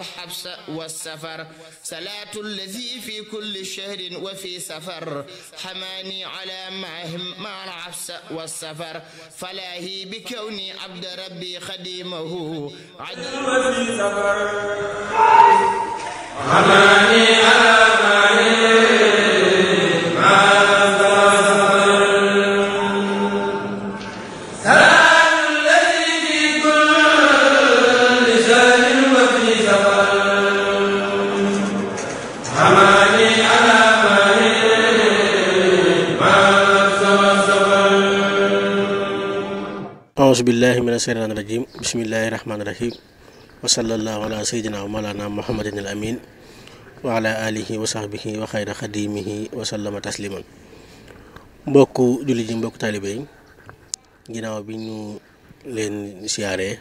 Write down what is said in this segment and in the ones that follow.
الحبس والسفر صلاة الذي في كل شهر وفي سفر حماني على معهم مع الحبس والسفر فلاهي بكوني عبد ربي خديمه عدل وفي سفر حماني على أعوذ بالله من الشيطان الرجيم بسم الله الرحمن الرحيم وصلى الله على سيدنا ومولانا محمد الأمين وعلى آله وصحبه وخير خديمه وسلم تسليما mbokku jullit yi mbokku taalibe yi ginnaaw bi ñu leen siyaaree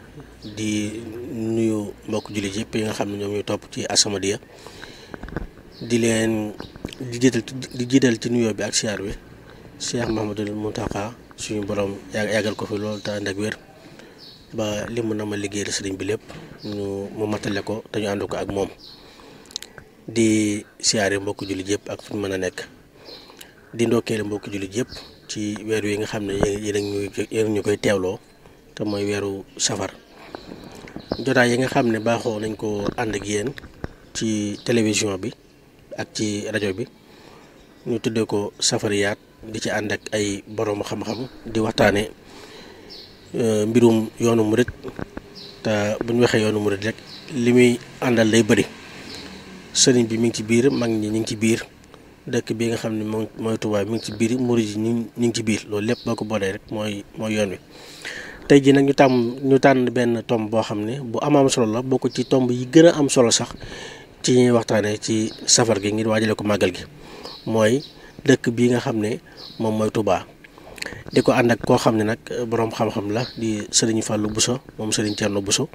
di nuyu mbokku jullit yëpp yi nga xam ne ñoom ñuy topp ci As-Samadiyya di leen di jiital ci nuyoo bi ak siyaar bi Cheikh Mouhamadoul Mountakha suñu borom yàggal ko fi loolu te ànd ak wér ba li mu na ma liggéeyal sëriñ bi lépp mu matale ko te ñu ànd ko ak moom di siyaare mbokku jullit yëpp ak fu ñu mën a nekk di ndokkeele mbokku jullit yëpp ci weer wi nga xam ne yéen ñu koy teewloo te mooy weeru safar jotaay yi nga xam ne baaxoo nañ ko ànd ak yéen ci télévision bi ak ci rajo bi ñu tuddee ko Safariyaat di ci ànd ak ay borom xam-xam di waxtaane mbirum yoonu murit te bu ñu waxee yoonu murit rek li muy àndal day bëri sëriñ bi mi ngi ci biir mag ñi ñu ngi ci biir dëkk bi nga xam ne mooy Tuubaa mi ngi ci biir murit yi ñu ngi ci biir loolu lépp boo ko boolee rek mooy yoon wi. tey jii nag ñu tànn benn tomb boo xam ne bu am solo la bokk ci tomb yi gën a am solo sax ci ñuy waxtaanee ci safar gi ngir waajale ko màggal gi mooy dëkk bii nga xam ne moom mooy Touba di ko ànd ak koo xam ne nag boroom xam-xam la di Serigne Fallou Bousso moom Serigne Thierno Bousso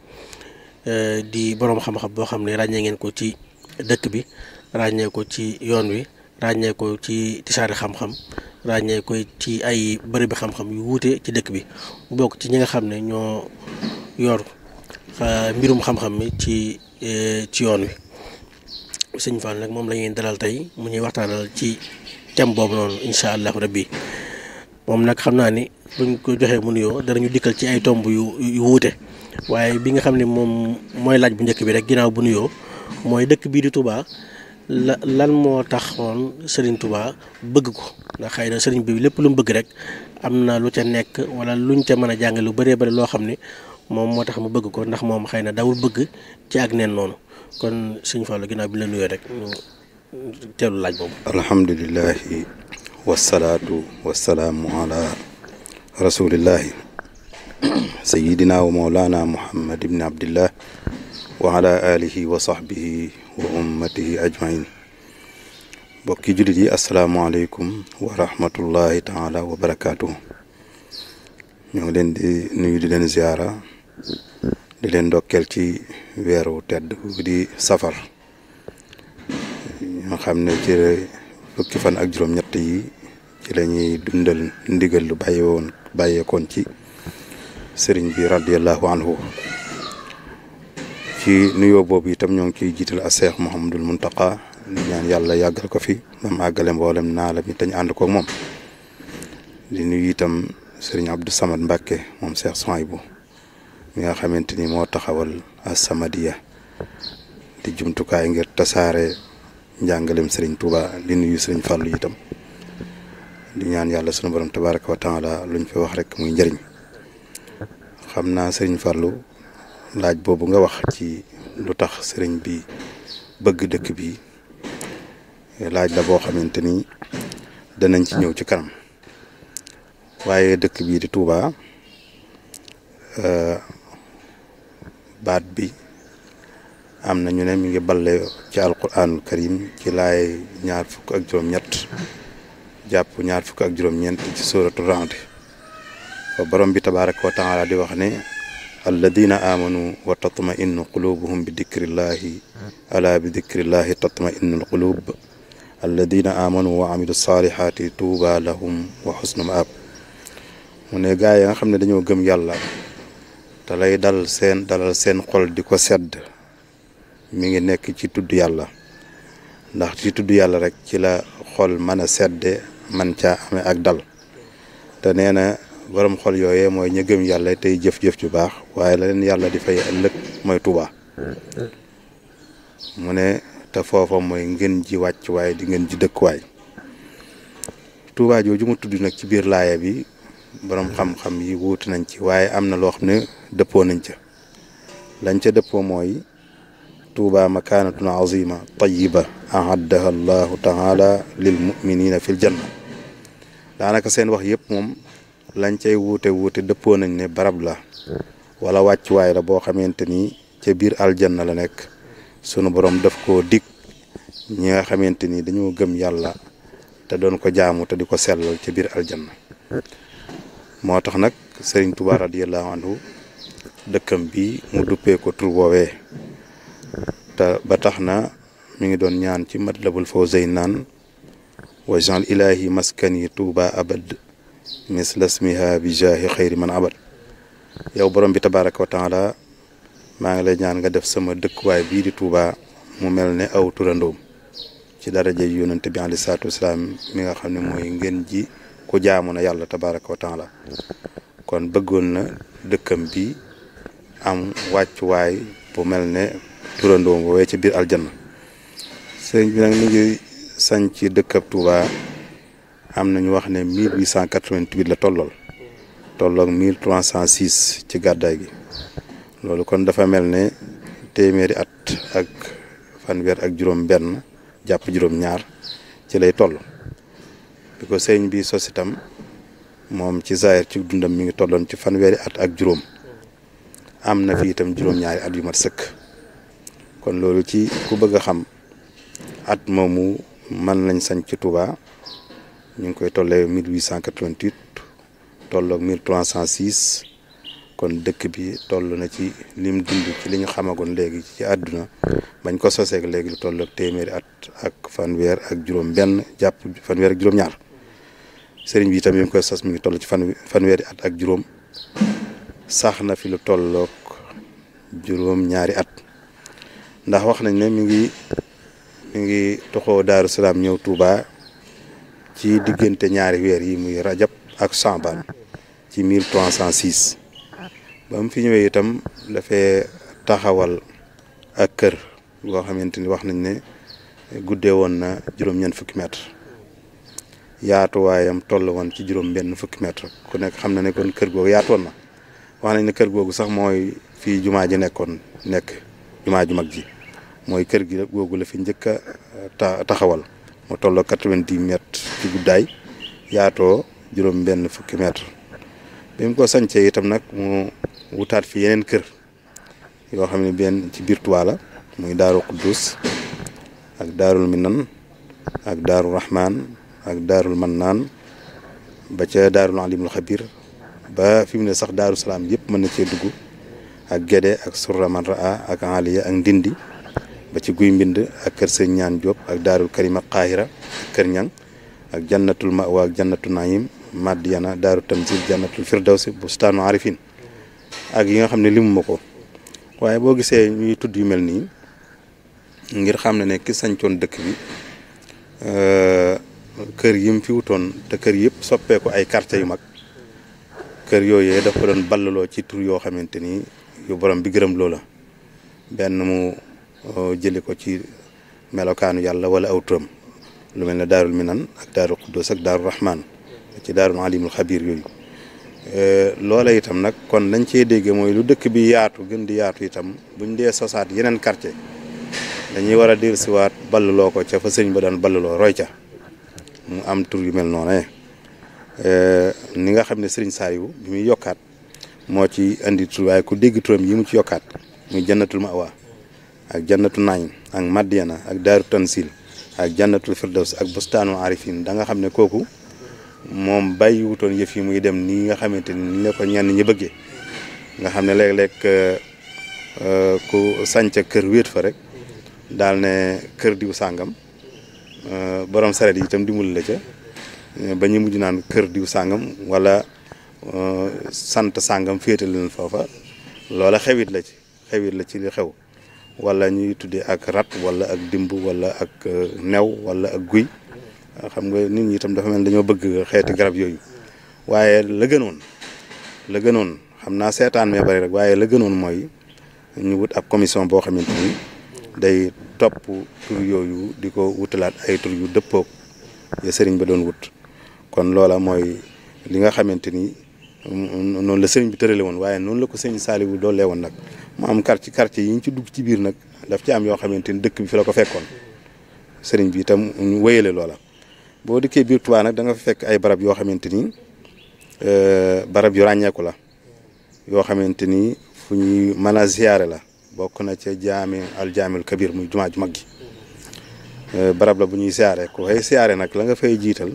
di boroom xam-xam boo xam ne ràññee ngeen ko ci dëkk bi ràññee ko ci yoon wi ràññee ko ci tisaari xam-xam ràññee ko ci ay bërëbi xam-xam yu wuute ci dëkk bi bu bokk ci ñi nga xam ne ñoo yor mbirum xam-xam mi ci yoon wi Serigne Fallou nag moom la ñuy dalal tey mu ñuy waxtaanal ci thème boobu noonu incha allahu rabbi moom nag xam naa ni buñ ko joxee mu nuyoo danañu dikkal ci ay tomb yu wuute waaye bi nga xam ne moom mooy laaj bu njëkk bi rek ginnaaw bu nuyoo mooy dëkk bii di Touba lan moo taxoon Serigne Touba bëgg ko ndax xëy na Serigne bi lépp lu mu bëgg rek am na lu ca nekk wala luñ ca mën a jàng lu bëree bëri loo xam ne moom moo tax mu bëgg ko ndax moom xëy na dawul bëgg ci ak neen noonu kon Serigne Fallou ginnaaw bi la nuyoo rek teelu laaj boobu. alhamdulillahi wasalaatu wasalaamu ala rasulillahi sayidina wa mawlana muhammad ibni abdillah wa ala alihi wa sahbihi wa ummatihi ajmain bokki jullit yi asalaamualeykum wa rahmatullahi taala wa barakaatuhu ñoo ngi leen di nuyu di leen ziyaara di leen ndokkeel ci weeru tedd di safar ñoo xam ne ci fukki fan ak juróom-ñett yi ci la ñuy dundal ndigal lu bàyyeekoon ci sëriñ bi radiyallahu anhu ci nuyoo boobu itam ñoo ngi ciy jiital a Cheikh Mouhamadoul Mountakha ñaan yàlla yàggal ko fi ba mu àggale mboolem naa la mi tañ ànd ko moom di nuyu itam sëriñ Abdou Samad Mbacke moom Cheikh Souhaïbou mi nga xamante ni moo taxawal As-Samadiyya di jumtukaay ngir tasaare njàngalem Serigne Touba di nuyu Serigne Fallou itam di ñaan yàlla sunu borom tabaraka wa taala luñ fi wax rek muy njëriñ xam naa Serigne Fallou laaj boobu nga wax ci lu tax Serigne bi bëgg dëkk bi laaj la boo xamante ni danañ ci ñëw ci kanam waaye dëkk bii di Touba baat bi am na ñu ne mi ngi balle ci alquranul karim ci laay ñaar fukk ak juróom-ñett jàpp ñaar fukk ak juróom-ñeent ci suratu Ra'd fa borom bi tabaraka wa taala di wax ne alladina amanu wa tatma'innu qulubuhum bi dikrillahi ala bi dikrillahi tatma'innul qulub alladina amanu wa amilu salihati tuuba lahum wa husnu maab mu ne gaa yi nga xam ne dañoo gëm yàlla te lay dalal seen xol di ko sedd mi ngi nekk ci tudd yàlla ndax ci tudd yàlla rek ci la xol mën a sedde man caa amee ak dal te nee na borom xol yooyee mooy ña gëm yàlla tey jëf-jëf ju baax waaye la leen yàlla di fay ëllëg mooy Tuuba mu ne te foofa mooy ngeen ji wàcc waaye di ngeen ji dëkkuwaay Tuuba jooju mu tudd nag ci biir laaya bi borom xam-xam yi wuuti nañ ci waaye am na loo xam ne dëppoo nañ ca lañ ca dëppoo mooy Tuuba makaanatun azima tayiba ahaddaha allahu taala lil muminina fil janna daanaka seen wax yëpp moom lañ cay wuute dëppoo nañ ne barab la wala wàccuwaay la boo xamante ni ca biir aljanna la nekk sunu borom daf koo dig ñi nga xamante ni dañoo gëm yàlla te doon ko jaamu te di ko sellal ca biir aljanna moo tax nag Sëriñ Tuuba radiyallahu anhu dëkkam bi mu duppee ko tur woowee te ba tax na mi ngi doon ñaan ci Matlabul Fawzayni naan waj'al ilahi maskani Tuuba abad misla smiha bi jaahi xayri man abad yow borom bi tabaraka wa taala maa ngi lay ñaan nga def sama dëkkuwaay bii di Tuuba mu mel ne aw turandoom ci daraja yonent bi alayhi salaatu wasalaam mi nga xam ne mooy ngeen ji ku jaamu na yàlla tabaraka wa taala kon bëggoon na dëkkam bi am wàccuwaay bu mel ne turandoom woowee ci biir aljanna sëriñ bi nag mi ngi sañ ci dëkkab Tuuba am nañu wax ne 1888 la tolloog 1306 ci gàddaay gi loolu kon dafa mel ne téeméeri at ak fanweer ak juróom benn jàpp juróom ñaar ci lay toll bi ko sëriñ bi sos itam moom ci zaahir ci dundam mi ngi tolloon ci fanweeri at ak juróom am na fi itam juróom-ñaari at yu mat sëkk kon loolu ci ku bëgg a xam at moomu mën lañ sañ ci Touba ñu ngi koy tollee 1888 tolloog 1306 kon dëkk bi toll na ci lim dund ci li ñu xamagoon léegi ci àdduna bañ ko soseeg léegi lu tolloog téeméeri at ak fanweer ak juróom benn jàpp fanweer ak juróom ñaar sëriñ bi itam yi mu koy sos mi ngi toll ci fanweeri at ak juróom sax na fi lu tolloog juróom ñaari at ndax wax nañ ne mi ngi toxoo Daaru Salaam ñëw Touba ci diggante ñaari weer yi muy rajab ak Saabaan ci 1306 ba mu fi ñëwee itam dafay taxawal ak kër boo xamante ni wax nañ ne guddee woon na juróom-ñeent fukki mètre yaatuwaayam toll woon ci juróom-benn fukki mètre ku nekk xam na ne kon kër googu yaatoon na wax nañ ne kër googu sax mooy fii jumaa ji nekk jumaa ju mag ji mooy kër gi googu la fi njëkk a taxawal mu tolloo 90 mètres ci guddaay yaatoo juróom-benn fukki mètre bi mu ko sañcee itam nag mu wutaat fi yeneen kër yoo xam ne benn ci biir Tuuba la muy Daaru Quddus ak Daarul Minan ak Daaru Rahman ak Daarul Mannaan ba ca Daarul Alimul Xabir ba fi mu ne sax Daaru Salaam yëpp mën na cee dugg ak Gédé ak Surra Man Raa ak Aliya ak Ndindi ba ci Guy Mbind ak kër Sëñ Ñaan Jóob ak Daarul Karim ak Qaahira ak kër Ñang ak Jannatul Mawa ak Jannatu Naim Madiyana Daaru Tanzil Jannatul Firdawsi Bustaanu Arifin ak yi nga xam ne limu ma ko waaye boo gisee ñuy tudd yu mel nii ngir xam ne ki sañcoon dëkk bi kër yi mu fi wutoon te kër yëpp soppeeku ay quartier yu mag kër yooyee dafa doon ballaloo ci tur yoo xamante ni yu borom bi gërëm loola benn mu jëli ko ci melokaanu yàlla wala aw turam lu mel ne Daarul Minan ak Daaru Quddus ak Daaru Rahman ci Daarul Alimul Xabir yooyu loola itam nag kon lañ cee déggee mooy lu dëkk bi yaatu gën di yaatu itam buñ dee sosaat yeneen quartier dañuy war a dellusiwaat ballaloo ko ca fa sëñ ba daan ballaloo roy ca mu am tur yu mel noonu ni nga xam ne Sëriñ Saaliwu bi muy yokkaat moo ci andi tur waaye ku dégg turam yi mu ci yokkaat muy Jannatul Mawa ak Jannatu Naim ak Madiyana ak Daaru Tansil ak Jannatul Firdaws ak Bustaanu Arifin da nga xam ne kooku moom bàyyi wutoon yëf yi muy dem nii nga xamante ni la ko ñenn ñi bëggee nga xam ne léeg-léeg ku sànca kër wéet fa rek daal ne kër diw sàngam borom saret yi itam dimbali la ca ba ñu mujj naan kër diw sàngam wala sant sàngam féete leen foofa loola xewit la ci li xew wala ñuy tuddee ak rat wala ak dimb wala ak new wala ak guy xam nga nit ñi itam dafa mel dañoo bëgg xeeti garab yooyu waaye la gënoon xam naa seetaan mee bari rek waaye la gënoon mooy ñu wut ab commission boo xamante ni day topp tur yooyu di ko wutalaat ay tur yu dëppoog ya sëriñ ba doon wut kon loola mooy li nga xamante ni noonu la sëriñ bi tërale woon waaye noonu la ko sëriñ Saliou doolee woon nag mu am quartier yi ñu ci dugg ci biir nag daf ci am yoo xamante ni dëkk bi fi la ko fekkoon sëriñ bi itam ñu wéyale loola boo dikkee biir Touba nag da nga fa fekk ay barab yoo xamante ni barab yu ràññeeku la yoo xamante ni fu ñuy mën a ziyaare la bokk na ca aljaamil kabir muy jumaa ju mag gi barab la bu ñuy siyaare ku fay siyaare nag la nga fay jiital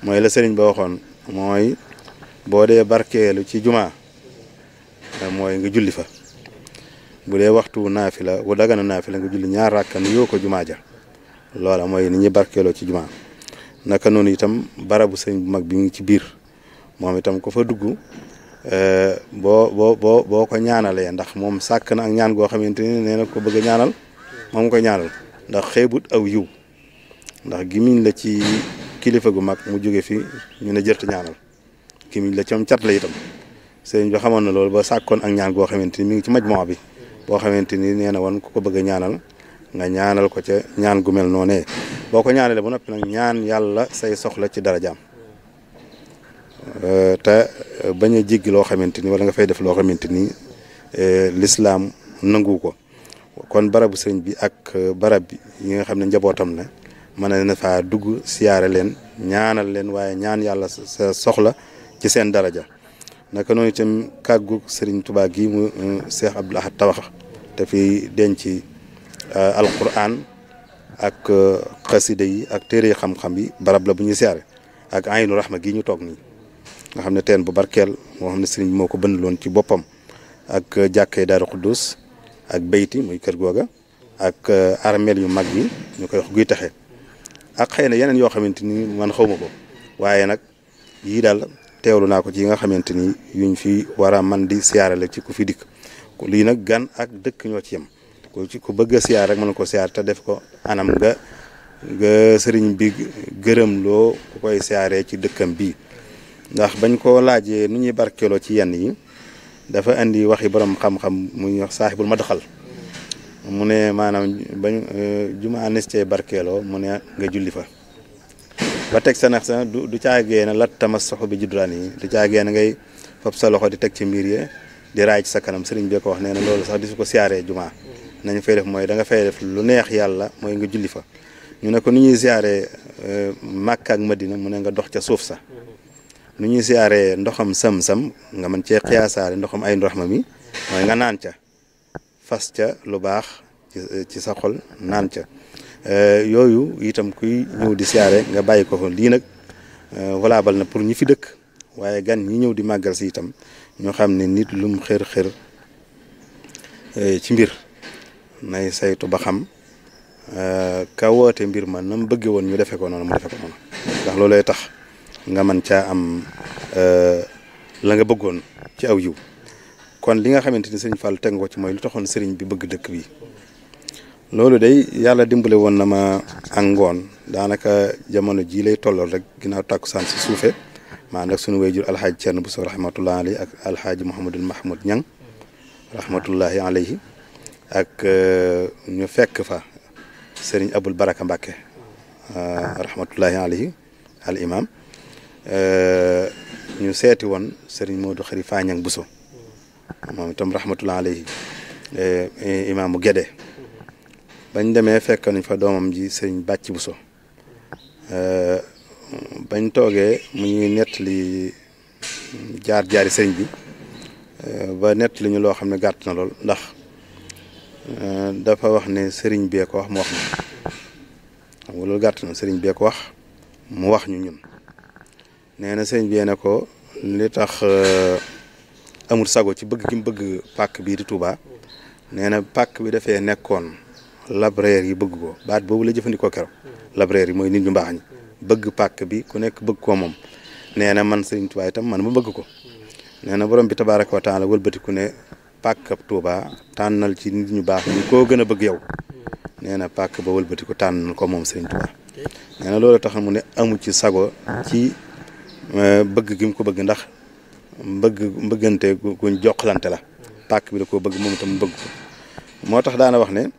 mooy la sëriñ ba waxoon mooy boo dee barkeelu ci jumaa mooy nga julli fa bu dee waxtu naafila bu dagana naafila nga julli ñaar rakka nu yoo ko jumaa ja loola mooy ni ñuy barkeeloo ci jumaa naka noonu itam barabu sëriñ bu mag bi mu ngi ci biir moom itam ko fa dugg boo ko ñaanalee ndax moom sàkk na ak ñaan goo xamante ni nee na ko bëgg a ñaanal moom koy ñaanal ndax xeebut aw yiw ndax gimiñ la ci kilifa gu mag mu jóge fi ñu ne jërta ñaanal gimiñ la ci moom cat la itam sëriñ bi xamoon na loolu ba sàkkoon ak ñaan goo xamante ni mi ngi ci majmoo bi boo xamante ni nee na woon ku ko bëgg a ñaanal nga ñaanal ko ca ñaan gu mel noonee boo ko ñaanalee ba noppi nag ñaan yàlla say soxla ci darajaam te bañ a jéggi loo xamante ni wala nga fay def loo xamante ni lislaam nangu ko kon barabu sëriñ bi ak barab bi yi nga xam ne njabootam la mën na faa dugg siyaare leen ñaanal leen waaye ñaan yàlla sa soxla ci seen daraja naka noonu itam kàggu sëriñ Tuubaa gi mu Cheikh Abdoul Ahad tabax te fi denc alquran ak xasida yi ak téere xam-xam yi barab la bu ñuy siyaare ak aynu rahma gi ñu toog nii nga xam ne teen bu barkeel moo xam ne sëriñ bi moo ko bëndaloon ci boppam ak jàkkee Daaru Xuddus ak bayti muy kër googa ak armeel yu mag yi ñu koy wax guy taxe ak xëy na yeneen yoo xamante ni man xawma ko waaye nag yii daal teewlu naa ko ci yi nga xamante ni yuñ fi war a man di siyaare la ci ku fi dikk lii nag gan ak dëkk ñoo ci yem ku bëgg a siyaar rek mën ko siyaar te def ko anam nga sëriñ bi gërëm loo ku koy siyaaree ci dëkkam bii ndax bañ ko laajee nu ñuy barkeeloo ci yenn yi dafa indi waxi borom xam-xam muy wax saaxibul madxal mu ne maanaam bañ jumaa nestee barkeeloo mu ne nga julli fa ba teg sa nax sa du caagee na lat tamassaxu bi judraan yi du caagee na ngay fab sa loxo di teg ci mbir yi di raay ci sa kanam sëriñ bi ko wax nee na loolu sax di su ko siyaaree jumaa nañu fay def mooy da nga fay def lu neex yàlla mooy nga julli fa ñu ne ko nu ñuy siyaaree Makka ak Madina mu ne nga dox ca suuf sa nu ñuy siyaaree ndoxam sam-sam nga mën cee xiyaasaale ndoxam ay ndox ma mi mooy nga naan ca fas ca lu baax ci sa xol naan ca yooyu itam kuy ñëw di siyaare nga bàyyi ko fa lii nag valable na pour ñi fi dëkk waaye gan ñi ñëw di màggal si itam ñoo xam ne nit lum xër-xër ci mbir nay saytu ba xam ka woote mbir ma na mu bëggee woon ñu defee ko noonu mu defee ko noonu ndax loolay tax nga mën caa am la nga bëggoon ci aw yiw kon li nga xamante ni sëriñ Fall teg nga ko ci mooy lu taxoon sëriñ bi bëgg dëkk bi loolu day yàlla dimbale woon na ma ak ngoon daanaka jamono jii lay tollool rek ginnaaw tàkkusaan si suufe maa nag sunu wayjur alxaaji Cerno Buso rahmatullahi alayhi ak alxaaji Mouhamadul Mahmoud Ñang rahmatullahi alayhi ak ñu fekk fa sëriñ Abul Baraka Mbàkke rahmatullahi alayhi al imam ñu seeti woon sëriñ Modou Xari Fañang Buso moom itam rahmatullahi alayhi imaamu Gédé bañ demee fekk nañ fa doomam ji sëriñ Bàcc Buso bañ toogee mu ñuy nettali jaar-jaari sëriñ bi ba nettali ñu loo xam ne gàtt na lool ndax dafa wax ne sëriñ bee ko wax mu wax ñu xam nga loolu gàtt na sëriñ bee ko wax mu wax ñu ñun nee na sëriñ bee ne ko li tax amul sago ci bëgg gi mu bëgg pàkk bii di Touba nee na pàkk bi dafee nekkoon labreer yi bëgg ko baat boobu la jëfandikoo keroog labreer yi mooy nit ñu mbaax ñi bëgg pàkk bi ku nekk bëgg koo moom nee na man sëriñ Touba itam man ma bëgg ko nee na borom bi tabaaraka wa taala wëlbatiku ne pàkkab Touba tànnal ci nit ñu baax ñu koo gën a bëgg yow nee na pàkk ba wëlbati ko tànnal ko moom Serigne Touba nee na loolu tax mu ne amu ci sago ci bëgg gi mu ko bëgg ndax mbëggante guñ jokkalante la pàkk bi da koo bëgg moom itam bëgg ko moo tax daana wax ne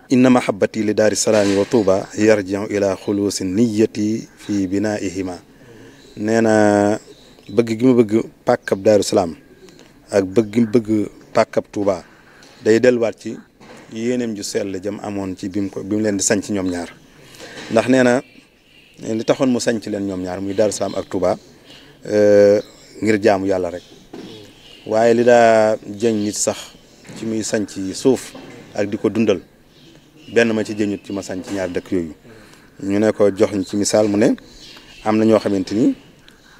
inna mahabbati li daari salaami wa Touba yarji'u ila xuluusi niyati fi binaihima nee na bëgg gi ma bëgg pàkkab Daaru Salaam ak bëgg gi mu bëgg pàkkab Touba day delluwaat ci yéeneem ju sell jëm amoon ci bi mu leen di sanc ñoom ñaar ndax nee na li taxoon mu sanc leen ñoom ñaar muy Daaru Salaam ak Touba ngir jaamu yàlla rek waaye li daa jëñ nit sax ci muy sanc suuf ak di ko dundal benn ma ci jëñut ci ma sanc ñaar dëkk yooyu ñu ne ko jox ñu ci misaal mu ne am na ñoo xamante ni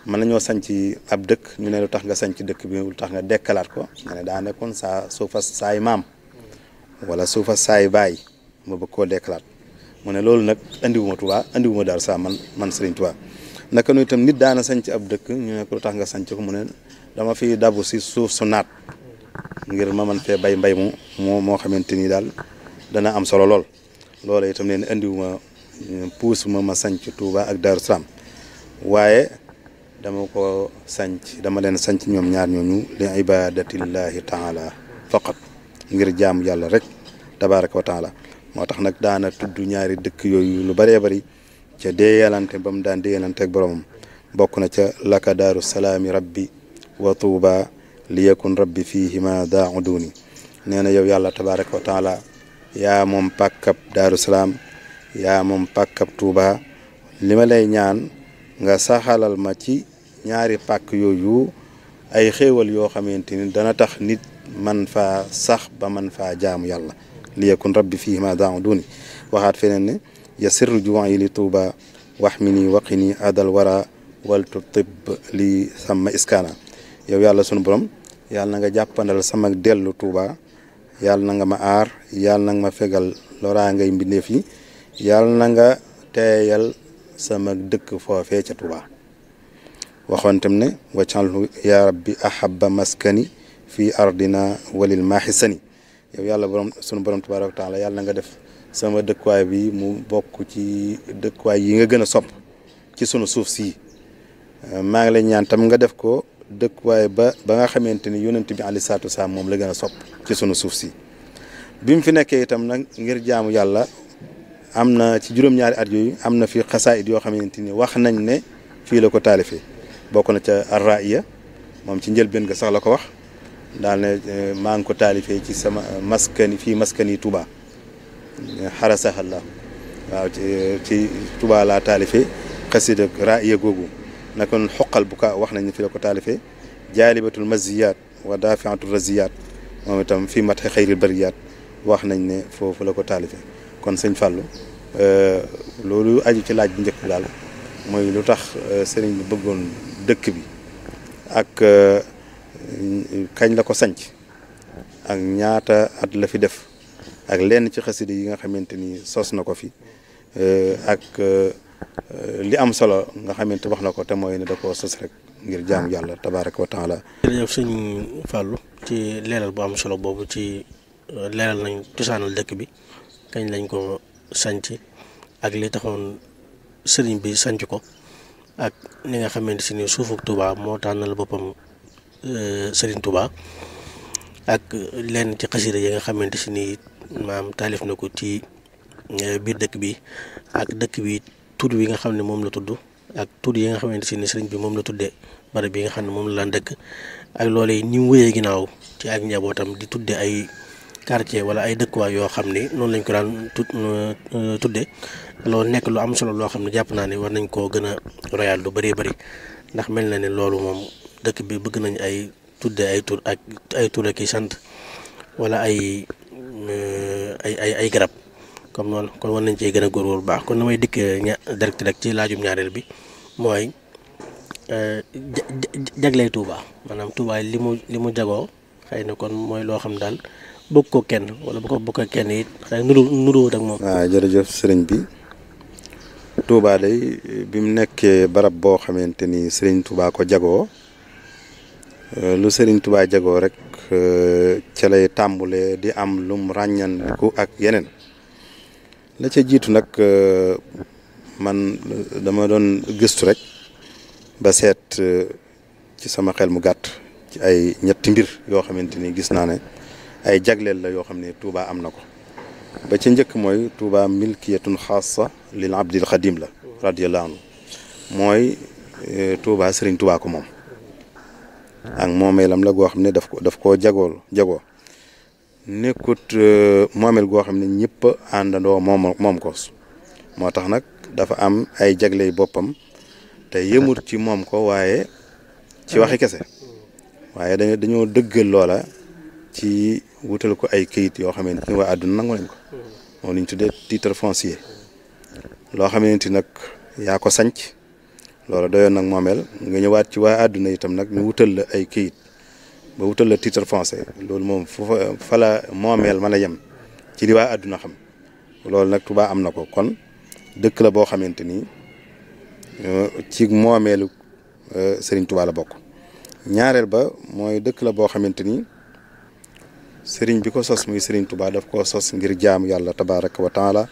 mën nañoo sanc ab dëkk ñu ne lu tax nga sanc dëkk bi lu tax nga dekkalaat ko nga ne daa nekkoon suufa saay maam wala suufa saay baay ma bëgg koo dekkalaat mu ne loolu nag andiwuma Touba andiwuma Daaru Salaam man Serigne Touba naka noonu itam nit daana sanc ab dëkk ñu ne ko lu tax nga sanc ko mu ne dama fi dabu si suuf su naat ngir ma man fee bay mbay moo xamante ni daal dana am solo lool loola itam leen andiwuma puus ma sanc Touba ak Daaru Salaam waaye dama leen sanc ñoom ñaar ñooñu li ibadatillahi taala faqat ngir jaamu yàlla rek tabaraka wa taala moo tax nag daana tudd ñaari dëkk yooyu lu bëree bëri ca déeyalante ba mu daan déeyalante ak boromam bokk na ca laka Daaru Salaami rabbi wa Touba li yakun rabbi fihima dauduni nee na yow yàlla tabaraka wa taala yaa moom pàkkab Daaru Salaam yaa moom pàkkab Touba li ma lay ñaan nga saxalal ma ci ñaari pàkk yooyu ay xéewal yoo xamante ni dana tax nit man faa sax ba man faa jaamu yàlla li yakun rabbi fihima dauduni waxaat feneen ne yasirru juwayi li Touba waxmini waqini adal wara waltu tib li sama iskana yow yàlla sunu borom yàlla na nga jàppandal sama dellu Touba yàlla na nga ma aar yàlla na nga ma fegal loraa ngay mbindeef yi yàlla na nga teeyal sama dëkk foofee ca Touba waxoon tam ne waccanlu ya rabbi ahabba maskani fii ardina walil maaxisani yow yàlla borom sunu borom tabaaraka wa taala yàlla na nga def sama dëkkuwaay bi mu bokk ci dëkkuwaay yi nga gën a sopp ci sunu suuf si maa ngi lay ñaan tam nga def ko dëkkuwaay ba nga xamante ni yonent bi alayhi salaatu wasalaam moom la gën a sopp ci sunu suuf si bi mu fi nekkee itam nag ngir jaamu yàlla am na ci juróom-ñaari at yooyu am na fi xasaayid yoo xamante ni wax nañ ne fii la ko taalifee bokk na ca arraiya moom ci njëlbeen ga sax la ko wax daal ne maa ngi ko taalifee ci sama maskani Touba xarasahallah waaw ci Touba laa taalifee xasida raiya googu naka noonu xoqal bu ka wax nañ ne fii la ko taalifee jaalibatul maziyat wa daafiatul raziyat moom itam fii mat xayril bariyat wax nañ ne foofu la ko taalifee kon sëñ Fallou loolu aju ci laaj bu njëkk bi daal mooy lu tax sëriñ bi bëggoon dëkk bi ak kañ la ko sanc ak ñaata at la fi def ak lenn ci xasida yi nga xamante ni sos na ko fi ak li am solo nga xamante wax na ko te mooy ne da koo sos rek ngir jaamu yàlla tabaaraka wa taala. jërëjëf sëñ Fallou ci leeral bu am solo boobu ci leeral nañ cosaanal dëkk bi kañ lañ ko sanc ak li taxoon sëriñ bi sanc ko ak ni nga xamante si ni suufu Touba moo tànnal boppam sëriñ Touba ak lenn ci xasida yi nga xamante si ni maam taalif na ko ci biir dëkk bi ak dëkk bi tudd wi nga xam ne moom la tudd ak tudd yi nga xamante si ni sëriñ bi moom la tuddee barab bi nga xam ne moom la daan dëkk ak loolu yi ni mu wéyee ginnaaw ci ak njabootam di tudde ay quartier wala ay dëkkuwaay yoo xam ni noonu lañ ko daan tudde loolu nekk lu am solo loo xam ne jàpp naa ne war nañ koo gën a royaal lu bëree bëri ndax mel na ne loolu moom dëkk bi bëgg nañ ay tudde ay tur ak ay tur ak i sant wala ay garab comme noonu kon war nañ cee gën a góorgóorlu bu baax kon damay dikk direct rek ci laajum ñaareel bi mooy jagley Touba maanaam Touba li mu jagoo xëy na kon mooy loo xam daal bëgg ko kenn wala bu ko bëgg kenn it xëy na nuruwut ak moom. waaw jërëjëf sëriñ bi Touba day bi mu nekkee barab boo xamante ni sëriñ Touba ko jagoo lu sëriñ Touba jagoo rek ca lay tàmbulee di am lum ràññandiku ak yeneen la ca jiitu nag man dama doon gëstu rek ba seet ci sama xel mu gàtt ci ay ñetti mbir yoo xamante ni gis naa ne ay jagleel la yoo xam ne Touba am na ko ba ca njëkk mooy Touba milkiyatun xaasa lil abdil xadim la radiyallahu anhu mooy Touba Serigne Touba ko moom ak moomeelam la goo xam ne daf koo jagoo nekkut moomeel goo xam ne ñëpp àndandoo moom ko moo tax nag dafa am ay jagley boppam te yëmut ci moom ko waaye ci waxi kese waaye dañoo dëggal loola ci wutal ko ay këyit yoo xamante ni waa àdduna nangu nañ ko moom lañ tuddee titre foncier loo xamante nag yaa ko sanc loola doyoon nag moomeel nga ñëwaat ci waa àdduna itam nag ñu wutal la ay këyit ba wutal la titre foncier loolu moom fa la moomeel mën a yem ci li waa àdduna xam loolu nag Touba am na ko kon dëkk la boo xamante ni ci moomeelu Serigne Touba la bokk ñaareel ba mooy dëkk la boo xamante ni Serigne bi ko sos muy Serigne Touba daf ko sos ngir jaamu yàlla tabaraka wa taala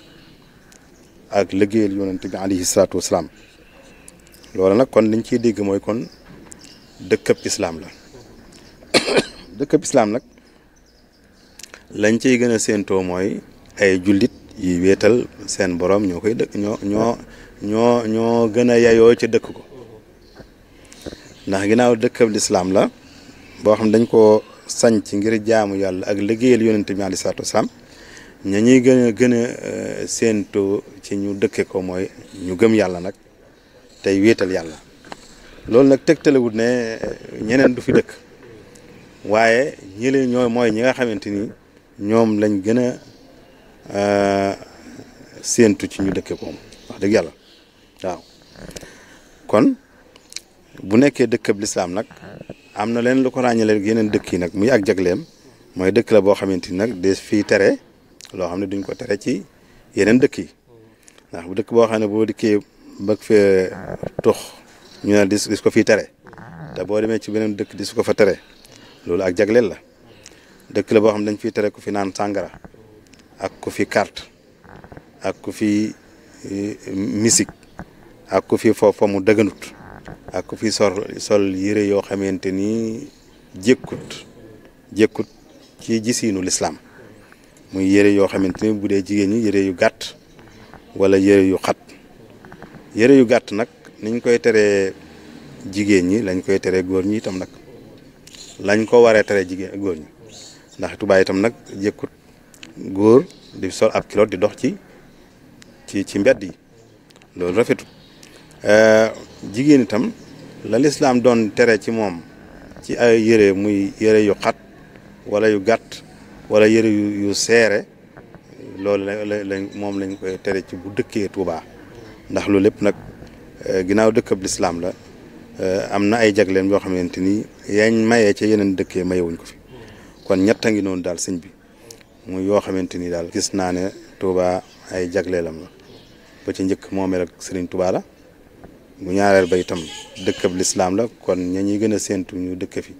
ak liggéeyal yonent bi alayhi salaatu wasalaam loolu nag kon liñ ciy dégg mooy kon dëkkab islaam la dëkkab islaam nag lañ ciy gën a séentoo mooy ay jullit yi wéetal seen borom ñoo koy dëkk ñoo gën a yayoo ca dëkk ko ndax ginnaaw dëkkab lislaam la boo xam dañ ko sanc ngir jaamu yàlla ak liggéeyal yonent bi alayhi salaatu wasalaam ña ñuy gën a séentoo ci ñu dëkke ko mooy ñu gëm yàlla nag tey wéetal yàlla loolu nag tegtalewut ne ñeneen du fi dëkk waaye ñi leen mooy ñi nga xamante ni ñoom lañ gën a séentu ci ñu dëkke ko wax dëgg yàlla waaw kon bu nekkee dëkkab lislaam nag am na leen lu ko ràññale yeneen dëkk yi nag muy ak jagleem mooy dëkk la boo xamante ni nag des fii tere loo xam ne duñ ko tere ci yeneen dëkk yi ndax bu dëkk boo xam ne boo dikkee bëgg fee tux ñu ne dis ko fii tere te boo demee ci beneen dëkk di su ko fa tere loolu ak jagleel la dëkk la boo xam ne dañ fiy tere ku fi naan sàngara ak ku fi carte ak ku fi musique ak ku fi foofa mu dëgganut ak ku fi sol yére yoo xamante ni jékkut ci gisiinu lislaam muy yére yoo xamante ni bu dee jigéen ñi yére yu gàtt wala yére yu xat yére yu gàtt nag niñ koy teree jigéen ñi lañ koy teree góor ñi itam nag lañ ko waree teree jigéen góor ñi ndax Tuubaa itam nag jékkut góor di sol ab kilot di dox ci mbedd yi loolu rafetut jigéen itam la lislaam doon tere ci moom ci ay yére muy yére yu xat wala yu gàtt wala yére yu seere loolu moom lañ koy tere ci bu dëkkee Tuubaa ndax loolu lépp nag ginnaaw dëkkab lislaam la am na ay jagleen yoo xamante ni yañ mayee ca yeneen dëkkee mayewuñ ko fi kon ñett a ngi noonu daal sëñ bi muy yoo xamante ni daal gis naa ne Tuubaa ay jagleelam la ba ci njëkk moomeel ak Sëriñ Tuubaa la bu ñaareel ba itam dëkkab lislaam la kon ña ñuy gën a séentu ñu dëkk fi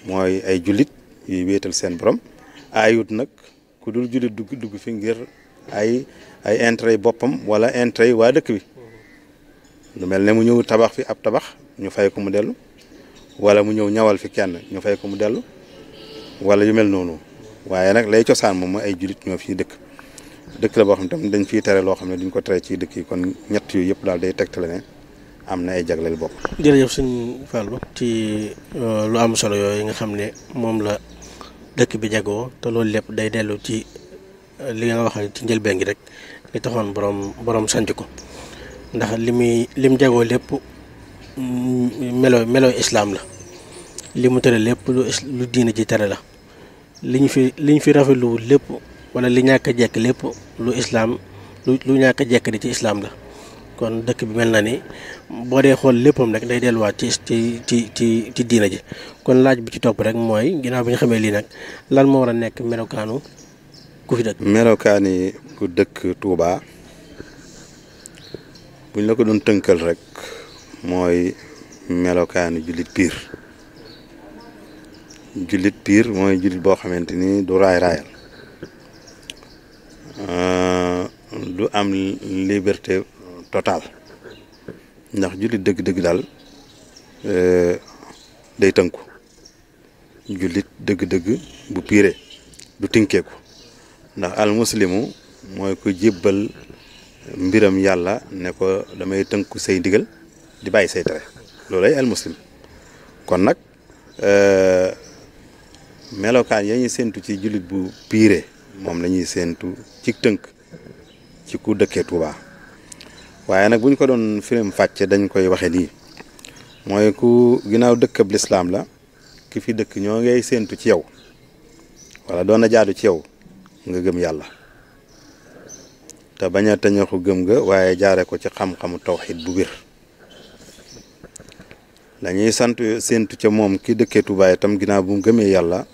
mooy ay jullit yuy wéetal seen borom ayut nag ku dul jullit dugg fi ngir ay intérêt yi boppam wala intérêt yi waa dëkk bi lu mel ne mu ñëw tabax fi ab tabax ñu fay ko mu dellu wala mu ñëw ñawal fi kenn ñu fay ko mu dellu wala yu mel noonu waaye nag lay cosaan moom ay jullit ñoo fi dëkk la boo xam ne tam dañ fiy tere loo xam ne duñ ko tere ci dëkk yi kon ñett yu yëpp daal day tegtale ne am na ay jagleel bopp. jërëjëf sëñ Fallou ci lu am solo yooyu nga xam ne moom la dëkk bi jagoo te loolu lépp day dellu ci li nga wax ci njëlbeen gi rek li taxoon borom sanc ko ndax lim jagoo lépp melo islaam la li mu tere lépp lu diine ji tere la liñ fi rafetlu lépp wala li ñàkk a jekk lépp lu islaam lu ñàkk a jekk di ci islaam la kon dëkk bi mel na ni boo dee xool léppam rek day delluwaat ci diina ji kon laaj bi ci topp rek mooy ginnaaw bi ñu xamee lii nag lan moo war a nekk melokaanu ku fi dëkk. melokaani ku dëkk Touba buñ la ko doon tënkal rek mooy melokaani jullit piir jullit piir mooy jullit boo xamante ni du raayal du am liberté totale ndax jullit dëgg-dëgg daal day tënku jullit dëgg-dëgg bu piire du tinkeeku ndax al muslimu mooy ko jébbal mbiram yàlla ne ko damay tënku say ndigal di bàyyi say tere loolay al muslim kon nag melokaan ya ñuy séentu ci jullit bu piire moom la ñuy séentu ci tënk ci ku dëkkee Touba waaye nag bu ñu ko doon firim fàcce dañ koy waxe nii mooy ku ginnaaw dëkkab lislaam la ki fi dëkk ñoo ngay séentu ci yow wala doon na jaadu ci yow nga gëm yàlla te bañ a tañaxu gëm nga waaye jaare ko ci xam-xamu tawxiid bu bir lañuy sant séentu ca moom ki dëkkee Touba itam ginnaaw bu mu gëmee yàlla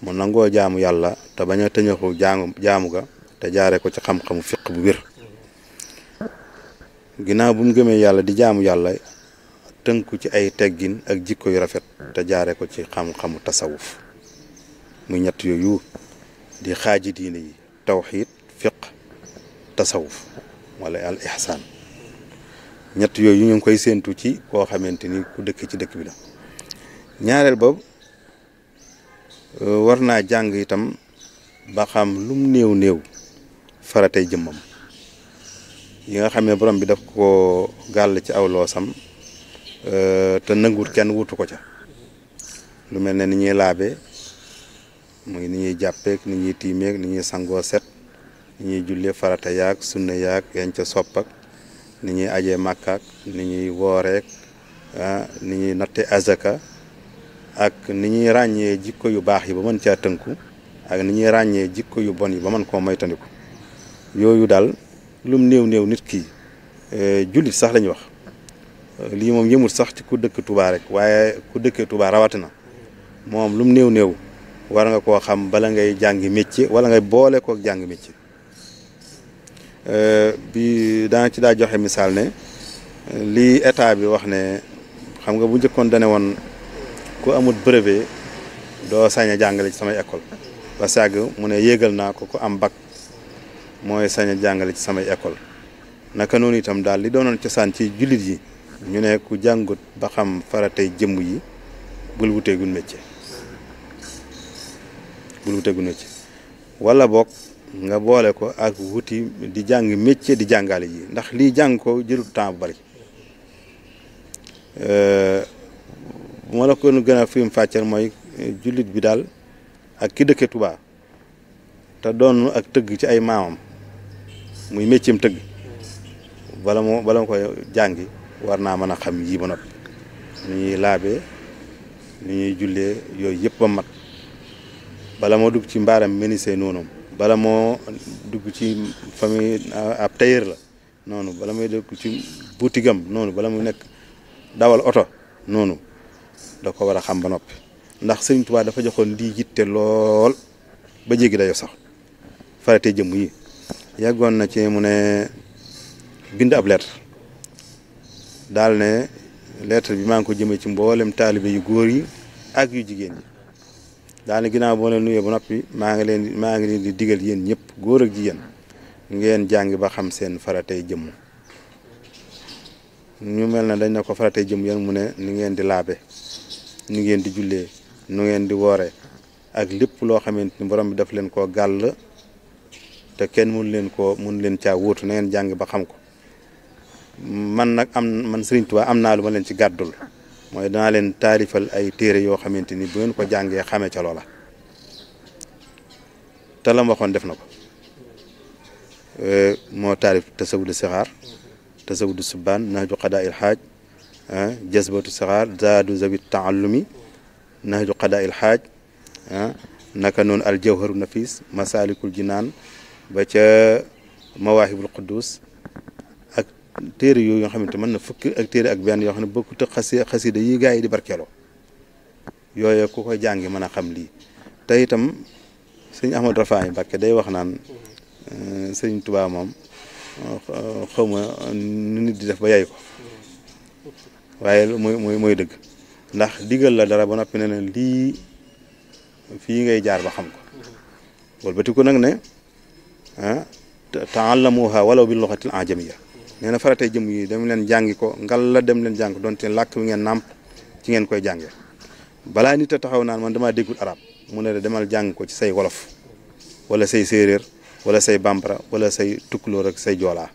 mu nangoo jaamu yàlla te bañ a tañaxu jaamu ga te jaare ko ci xam-xamu fiq bu bir ginnaaw bu mu gëmee yàlla di jaamu yàlla tënku ci ay teggin ak jikko yu rafet te jaare ko ci xam-xamu tasawuf muy ñett yooyu di xaaji diine yi tawxiid fiq tasawuf wala al ihsaan ñett yooyu ñu ngi koy séentu ci koo xamante ni ku dëkk ci dëkk bi la ñaareel boobu war naa jàng itam ba xam lum néew faratay jëmmam yi nga xam ne borom bi daf ko gàll ci aw loosam te nanguwut kenn wutu ko ca lu mel ne ni ñuy laabe muy ni ñuy jàppeek ni ñuy tiimeek ni ñuy sangoo set ni ñuy jullee farata yaag sunna yaag yañ ca soppak ni ñuy ajee màkkaak ni ñuy wooreek ni ñuy natte azaka ak ni ñuy ràññee jikko yu baax yi ba mën caa tënku ak ni ñuy ràññee jikko yu bon yi ba mën koo moytandiku yooyu daal lum néew nit ki jullit sax lañuy wax lii moom yëmul sax ci ku dëkk Touba rek waaye ku dëkkee Touba rawatina moom lum néew war nga koo xam bala ngay jàngi métier wala ngay boole kook jàng métier bi dana ci daa joxe misaal ne lii état bi wax ne xam nga bu njëkkoon dane woon ku amul brevet doo sañ a jàngale ci samay école ba sàgg mu ne yéegal naa ko ku am bac mooy sañ a jàngale ci samay école naka noonu itam daal li doonoon cosaan ci jullit yi ñu ne ku jàngut ba xam faratay jëmm yi bul wuteegul métier wala boog nga boole ko ak wuti di jàng métier di jàngale yi ndax lii jàng ko jëlut temps bu bari bu ma la ko gën a firim fàccal mooy jullit bi daal ak ki dëkke Touba te doon ak tëgg ci ay maamam muy métier tëgg bala ma koy jàngi war naa mën a xam yii ba noppi ni ñuy laabee ni ñuy jullee yooyu yëpp ba mat bala moo dugg ci mbaaram menuisier noonu bala moo dugg ci famille ab tailleur la noonu bala muy dugg ci boutique am noonu bala mu nekk dawal oto noonu da ko war a xam ba noppi ndax Sëriñ Tuubaa dafa joxoon lii yitte lool ba jéggi dayo sax farate jëmm yi yàggoon na ci mu ne bind ab lettre daal ne lettre bi maa ngi ko jëmee ci mboolem taalibe yu góor yi ak yu jigéen yi daal ne ginnaaw boo leen nuyee ba noppi maa ngi leen di digal yéen ñëpp góor ak jigéen ngeen jàng ba xam seen faratey jëmm ñu mel na dañ ne ko faratey jëmm yéen mu ne ni ngeen di laabe ni ngeen di jullee nu ngeen di woore ak lépp loo xamante ni borom bi daf leen koo gàll te kenn mun leen caa wóotu na ngeen jàng ba xam ko man Sëriñ Tuubaa am naa lu ma leen ci gàddul mooy danaa leen taarifal ay téere yoo xamante ni bu ngeen ko jàngee xamee ca loola te la ma waxoon def na ko moo taarif tasawudu sixaar tasawudu subaan nahju qadaa il xaaj jazbatu sixaar zaadu zawit taallumi nahju qadaa il xaaj naka noonu al jawharu nafis masalikul jinaan ba ca mawaahibul quddus ak téere yooyu yoo xamante mën na fukki ak téere ak benn yoo xam ne bokkut ak xasida yi gaa yi di barkeeloo yooyu ku koy jàngi mën a xam lii te itam sëñ Ahmadu Rafaay Mbàkke day wax naan sëñ Tuubaa moom xawma nu nit di def ba yay ko waaye mooy dëgg ndax digal la dara ba noppi ne lii fii ngay jaar ba xam ko walbatiku nag ne taallamuha walaw bi luxatil ajamiyya nee na faratee jëm yi dem leen jàngi ko ngal la dem leen jàng donte làkk wi ngeen nàmp ci ngeen koy jànge balaa nit a taxaw naan man damaa déggul arab mu ne la demal jàng ko ci say wolof wala say séeréer wala say bambara wala say tukkulóor ak say joolaa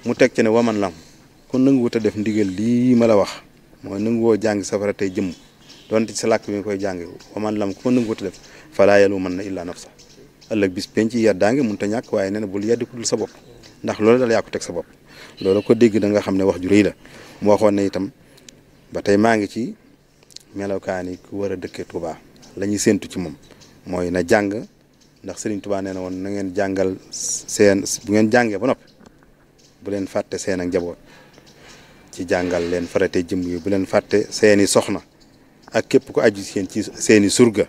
mu teg ci ne waman lam kon nanguwut a def ndigal lii ma la wax mooy nanguwoo jàng safara tey jëmm donte ci sa làkk bi nga koy jàng waman lam ku ko nanguwut a def falaa yaluumanna illaa nafsa ëllëg bis penc yi yeddaange mun ta ñàkk waaye nee na bul yeddi ku dul sa bopp ndax loolu dal yaa ko teg sa bopp loolu ko dégg da nga xam ne wax ju rëy la mu waxoon ne itam ba tey maa ngi ci melokaani ku war a dëkkee Touba la ñuy séentu ci moom mooy na jàng ndax Serigne Touba nee na woon na ngeen jàngal seen bu ngeen jàngee ba noppi bu leen fàtte seen ak njaboot ci jàngal leen farate jëm yi bu leen fàtte seeni soxna ak képp ko aju seen ci seeni surga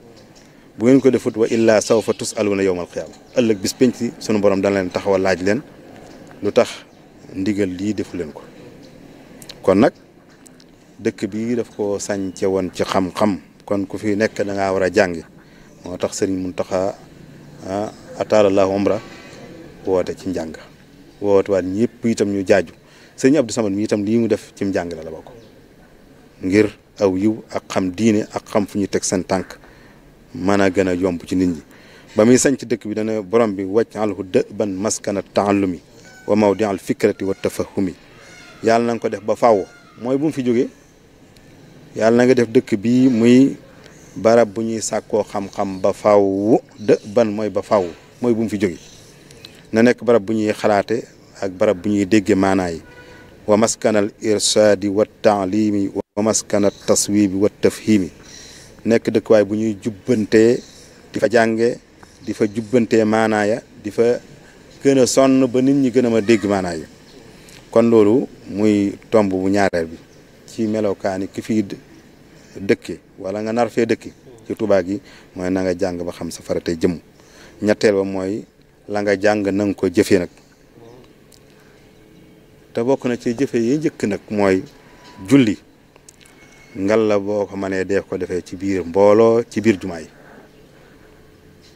bu ngeen ko defut wa illaa sawfa tusaluna yawmal qiyaama ëllëg bis penc sunu borom dana leen taxawal laaj leen lu tax ndigal lii defu leen ko kon nag dëkk bi daf ko sañce woon ci xam-xam kon ku fi nekk da ngaa war a jàngi moo tax Serigne Mountakha ataalallahu umra woote ci njàng woote waat ñëpp itam ñu jaaju Serigne Abdou Samad mi itam lii mu def ci njàng la bokk ngir aw yiw ak xam diine ak xam fu ñu teg seen tànk mën a gën a yomb ci nit ñi ba muy sañc dëkk bi dana borom bi waj'alhu da'ban maskana ta'allumi wa mawdi'al fikrati wa tafahumi yàlla na nga ko def ba faaw mooy bu mu fi jógee yàlla na nga def dëkk bii muy barab bu ñuy sàkkoo xam-xam ba faaw da'ban mooy ba faaw mooy bu mu fi jógee na nekk barab bu ñuy xalaate ak barab bu ñuy dégge maanaa yi wa maskanal irsaadi wa taalimi wa maskanal taswibi wa tafhimi nekk dëkkuwaay bu ñuy jubbantee di fa jànge di fa jubbantee maanaaya di fa gën a sonn ba nit ñi gën a ma dégg maanaaya kon loolu muy tomb bu ñaareel bi ci melokaani ki fii dëkke wala nga nar fee dëkki ci Tuubaa gi mooy na nga jàng ba xam sa faratay jëmm ñetteel ba mooy la nga jàng na nga ko jëfee nag te bokk na ci jëfe yi njëkk nag mooy julli ngal la boo ko mënee def ko defee ci biir mbooloo ci biir jumaa yi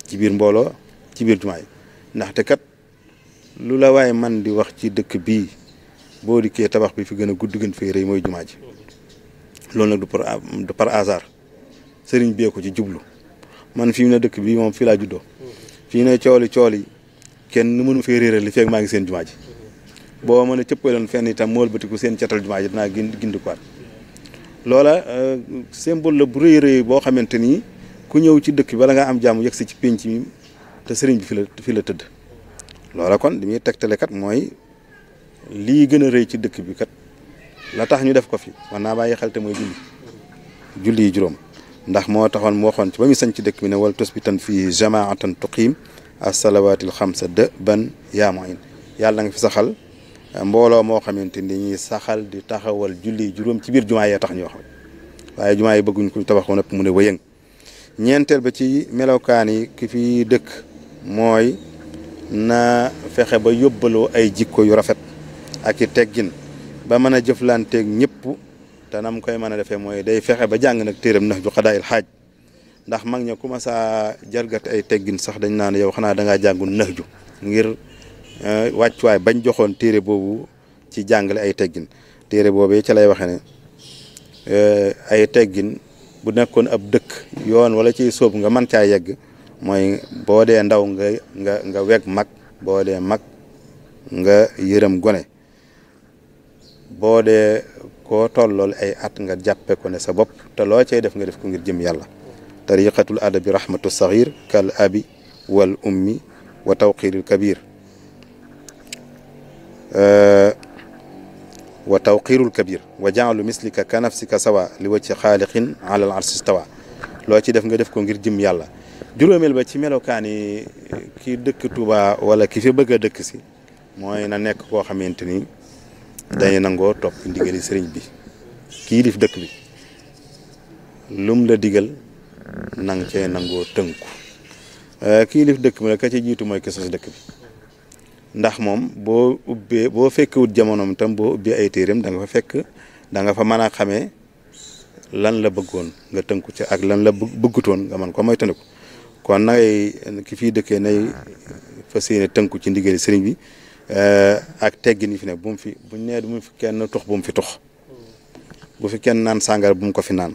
ci biir mbooloo ci biir jumaa yi ndaxte kat lu la waaye man di wax ci dëkk bii boo dikkee tabax bi fi gën a gudd gën fay rëy mooy jumaa ji loolu nag du par hasard sëriñ bee ko ci jublu man fi mu ne dëkk bii moom fii laa juddoo fii ne cooli kenn mënu fee réeral li feeg maa ngi seen jumaa ji boo mën a cëppaloon fenn itam mool batiku seen catal jumaa ji dinaa gindikuwaat loola symbole la bu rëy boo xamante ni ku ñëw ci dëkk bi bala nga am jàmm yegg si ci pénc mi te sëriñ bi fi la tëdd loola kon li muy tegtale kat mooy lii gën a rëy ci dëkk bi kat la tax ñu def ko fi war naa bàyyi xel te mooy julli yi juróom ndax moo taxoon mu waxoon ci ba muy sañ ci dëkk bi ne wal tusbitan fii jamaatan tuqiim as-salawaatil xamsa da'ban yaa mu'in yàlla nga fi saxal mbooloo moo xamante ni dañuy saxal di taxawal julli juróom ci biir jumaa yee tax ñu wax waaye jumaa yi bëgguñ ko tabax ko nëpp mu ne wëyëng ñeenteel ba ci melokaan yi ki fi dëkk mooy na fexe ba yóbbaloo ay jikko yu rafet ak i teggin ba mën a jëflanteeg ñëpp te nam koy mën a defee mooy day fexe ba jàng nag téeram nax ju xadaayil xaaj ndax mag ña commencé jalgati ay teggin sax dañ naan yow xanaa dangaa jàngul nax ju ngir wàccuwaay bañ joxoon téere boobu ci jàngale ay teggin téere boobee ca lay waxe ne ay teggin bu nekkoon ab dëkk yoon wala ciy sóob nga mën caa yegg mooy boo dee ndaw nga weg mag boo dee mag nga yërëm gone boo dee koo tollool ay at nga jàppe ko ne sa bopp te loo cay def nga def ko ngir jëm yàlla tariqatul adabi rahmatu saghir kal abi wal ummi wa tawqiril kabir wa tawqirul kabir wa jaalu mislika ka nafsika sawa li wacci xaaliqin ala al arsi stawa loo ci def nga def ko ngir jëm yàlla juróomeel ba ci melokaan yi ki dëkk Touba wala ki fi bëgg a dëkk si mooy na nekk koo xamante ni dañu nangoo topp ndigali sëriñ bi kii dif dëkk bi lum la digal nang cee nangoo tënku kii dif dëkk bi nag ka ci jiitu mooy ki sos dëkk bi ndax moom boo fekkewut jamonoom tam boo ubbee ay téeréem da nga fa mën a xamee lan la bëggoon nga tënku ci ak lan la bëggutoon nga mën ko moytandiku kon nag ki fii dëkkee nay fas yéene tënku ci ndigali sëriñ bi ak teggin yi fi ne bu mu fi buñ nee bu mu fi kenn tux bu mu fi tux bu fi kenn naan sàngara bu mu ko fi naan